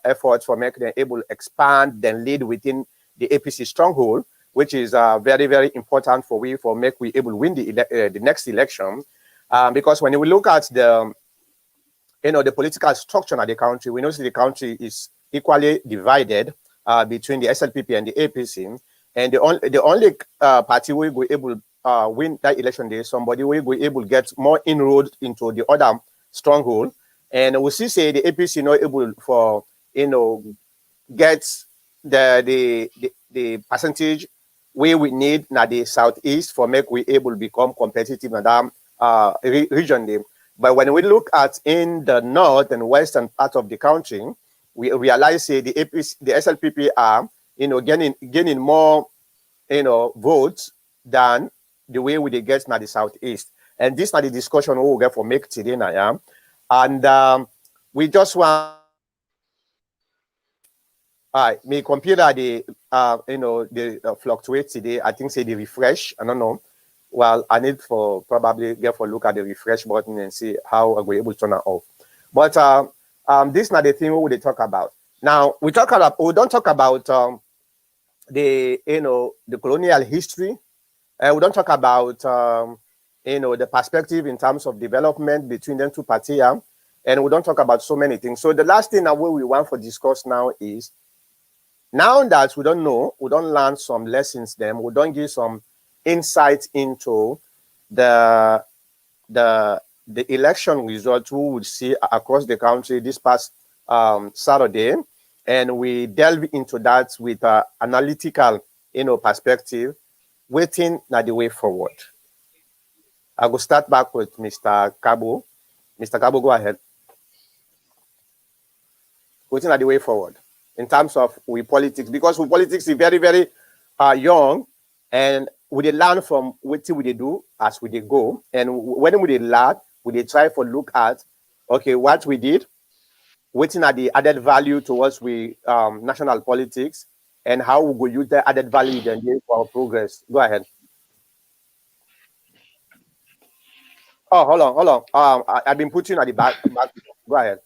effort for making them able to expand then lead within the APC stronghold, which is very, very important for we for make we able to win the next election. Because when we look at the the political structure of the country, we know the country is equally divided between the SLPP and the APC, and the only party we will able win that election day, somebody we will able get more inroads into the other stronghold, and we see say the APC not able for get the percentage we need na the southeast for make we able to become competitive in that region there. But when we look at in the north and western part of the country, we realize say the APC, the SLPP are gaining more votes than the way we get na the southeast. And this is the discussion we will get for make today now. And we just want my computer the fluctuate today. I think say the refresh. I don't know. Well, I need for probably get for look at the refresh button and see how I'm able to turn it off. But this is not the thing we will talk about. Now we don't talk about the colonial history. We don't talk about the perspective in terms of development between them two parties, and we don't talk about so many things. So the last thing that we want to discuss now is, now that we don't know, we don't learn some lessons them, we don't give some insight into the election result we would see across the country this past Saturday, and we delve into that with analytical perspective, waiting at the way forward. I will start back with Mr. Cabo. Mr. Cabo, go ahead. Waiting at the way forward in terms of we politics, because we politics is very, very young, and we learn from what we do as we go. And when we learn, we try to look at, okay, what we did, waiting at the added value towards we national politics, and how we will use the added value then for our progress. Go ahead. Oh, hold on. I've been putting at the back. Go ahead.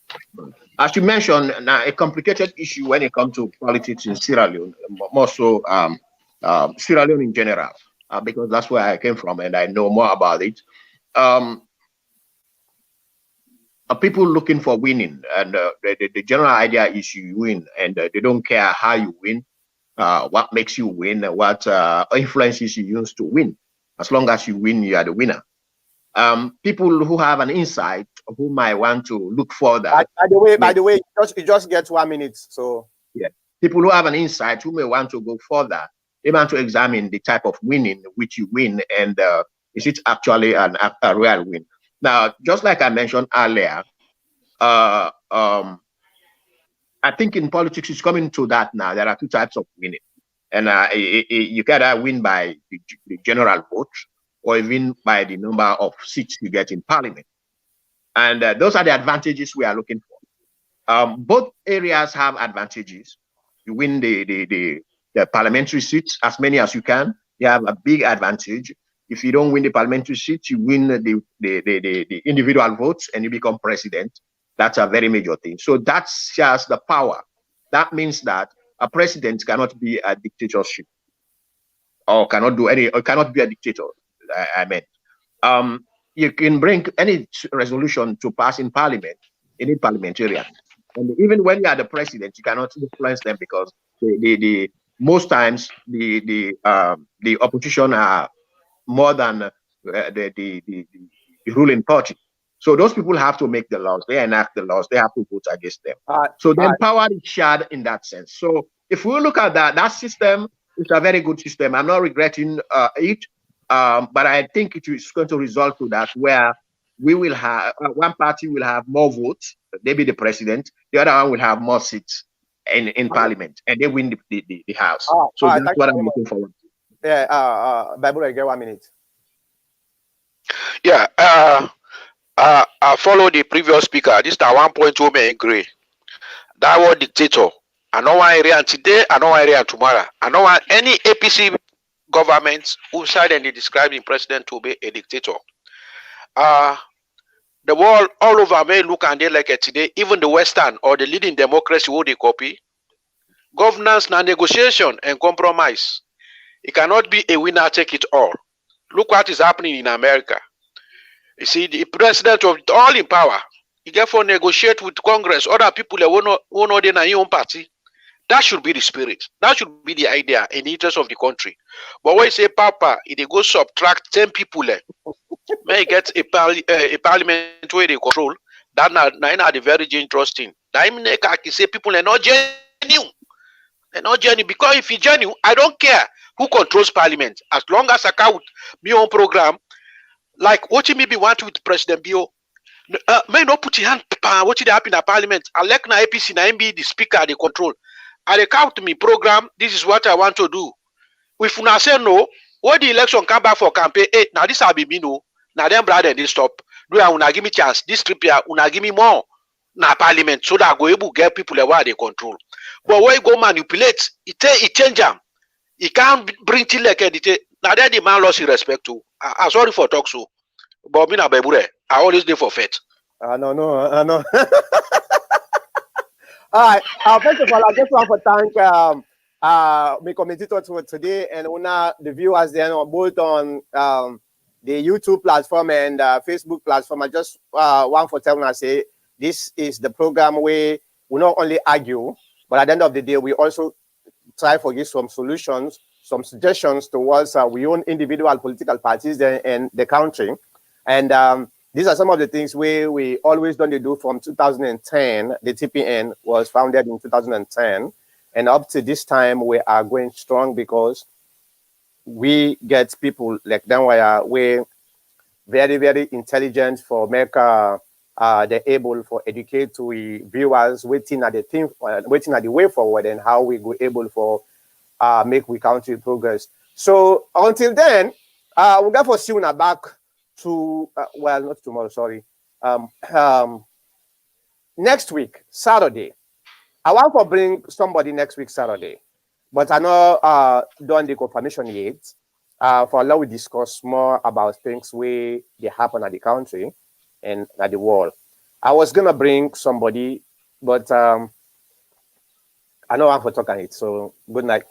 As you mentioned, now a complicated issue when it comes to politics in Sierra Leone, more so Sierra Leone in general, because that's where I came from and I know more about it. People looking for winning, and the general idea is you win, and they don't care how you win, what makes you win, what influences you use to win. As long as you win, you are the winner. People who have an insight, who might want to look further. By the way, you just get 1 minute. So yeah, people who have an insight, who may want to go further, they want to examine the type of winning which you win, and is it actually a real win? Now, just like I mentioned earlier, I think in politics it's coming to that now. There are two types of winning, and you can either win by the general vote, or even by the number of seats you get in parliament. And those are the advantages we are looking for. Both areas have advantages. You win the parliamentary seats, as many as you can, you have a big advantage. If you don't win the parliamentary seats, you win the individual votes and you become president. That's a very major thing. So that shares the power. That means that a president cannot be a dictatorship, or cannot be a dictator. I mean, you can bring any resolution to pass in parliament, any parliamentarian, and even when you are the president, you cannot influence them, because the most times the opposition are more than the ruling party. So those people have to make the laws. They enact the laws. They have to vote against them. So the power is shared in that sense. So if we look at that system, it's a very good system. I'm not regretting it. But I think it is going to result to that, where we will have one party will have more votes, they be the president, the other one will have more seats in parliament, and they win the house. So that's what I'm looking forward to. Yeah, Bible, I get 1 minute. Yeah, I follow the previous speaker. This is one point we may agree. That was dictator. I know one area today, I know one area tomorrow. I know one any APC governments who side and they describe the president to be a dictator. the world all over may look and they like it today, even the Western or the leading democracy will they copy. Governance now negotiation and compromise. It cannot be a winner take it all. Look what is happening in America. You see, the president of all in power, he therefore negotiate with Congress, other people that will not in your own party. That should be the spirit. That should be the idea in the interest of the country. But when you say Papa, if they go subtract 10 people, may get a parliament where they control, that now the very dangerous thing. That mean I can say people are not genuine. They're not genuine. Because if you're genuine, I don't care who controls parliament. As long as I count me on program, like what you maybe want with President Bio, may not put your hand what did happen in parliament. I like na APC na be the speaker they control. I count me program. This is what I want to do. If you now say no, when the election come back for campaign, now this will be me no. Now them brother they stop. Do I wanna give me chance? This trip here, wanna give me more na parliament so that I go able to get people where they control. But when you go manipulate, it change them. It can't bring till like it. Now then the man lost his respect too. I'm sorry for talk so. But me na bebure. I always do for faith. No. All right. First of all, I just want to thank my commentator for today and the viewers then both on the YouTube platform and Facebook platform. I just want to tell you, I say this is the program where we not only argue, but at the end of the day, we also try to give some solutions, some suggestions towards we own individual political parties and the country. And these are some of the things we always done to do from 2010. The TPN was founded in 2010. And up to this time, we are going strong because we get people like them where we're very, very intelligent for make they're able for educate to viewers waiting at the way forward and how we go able for make we country progress. So until then, we'll go for soon back to well, not tomorrow, sorry. Next week, Saturday. I want to bring somebody next week, Saturday, but I know done the confirmation yet. For now, we discuss more about things where they happen at the country and at the world. I was gonna bring somebody, but I know I'm for talking it. So good night.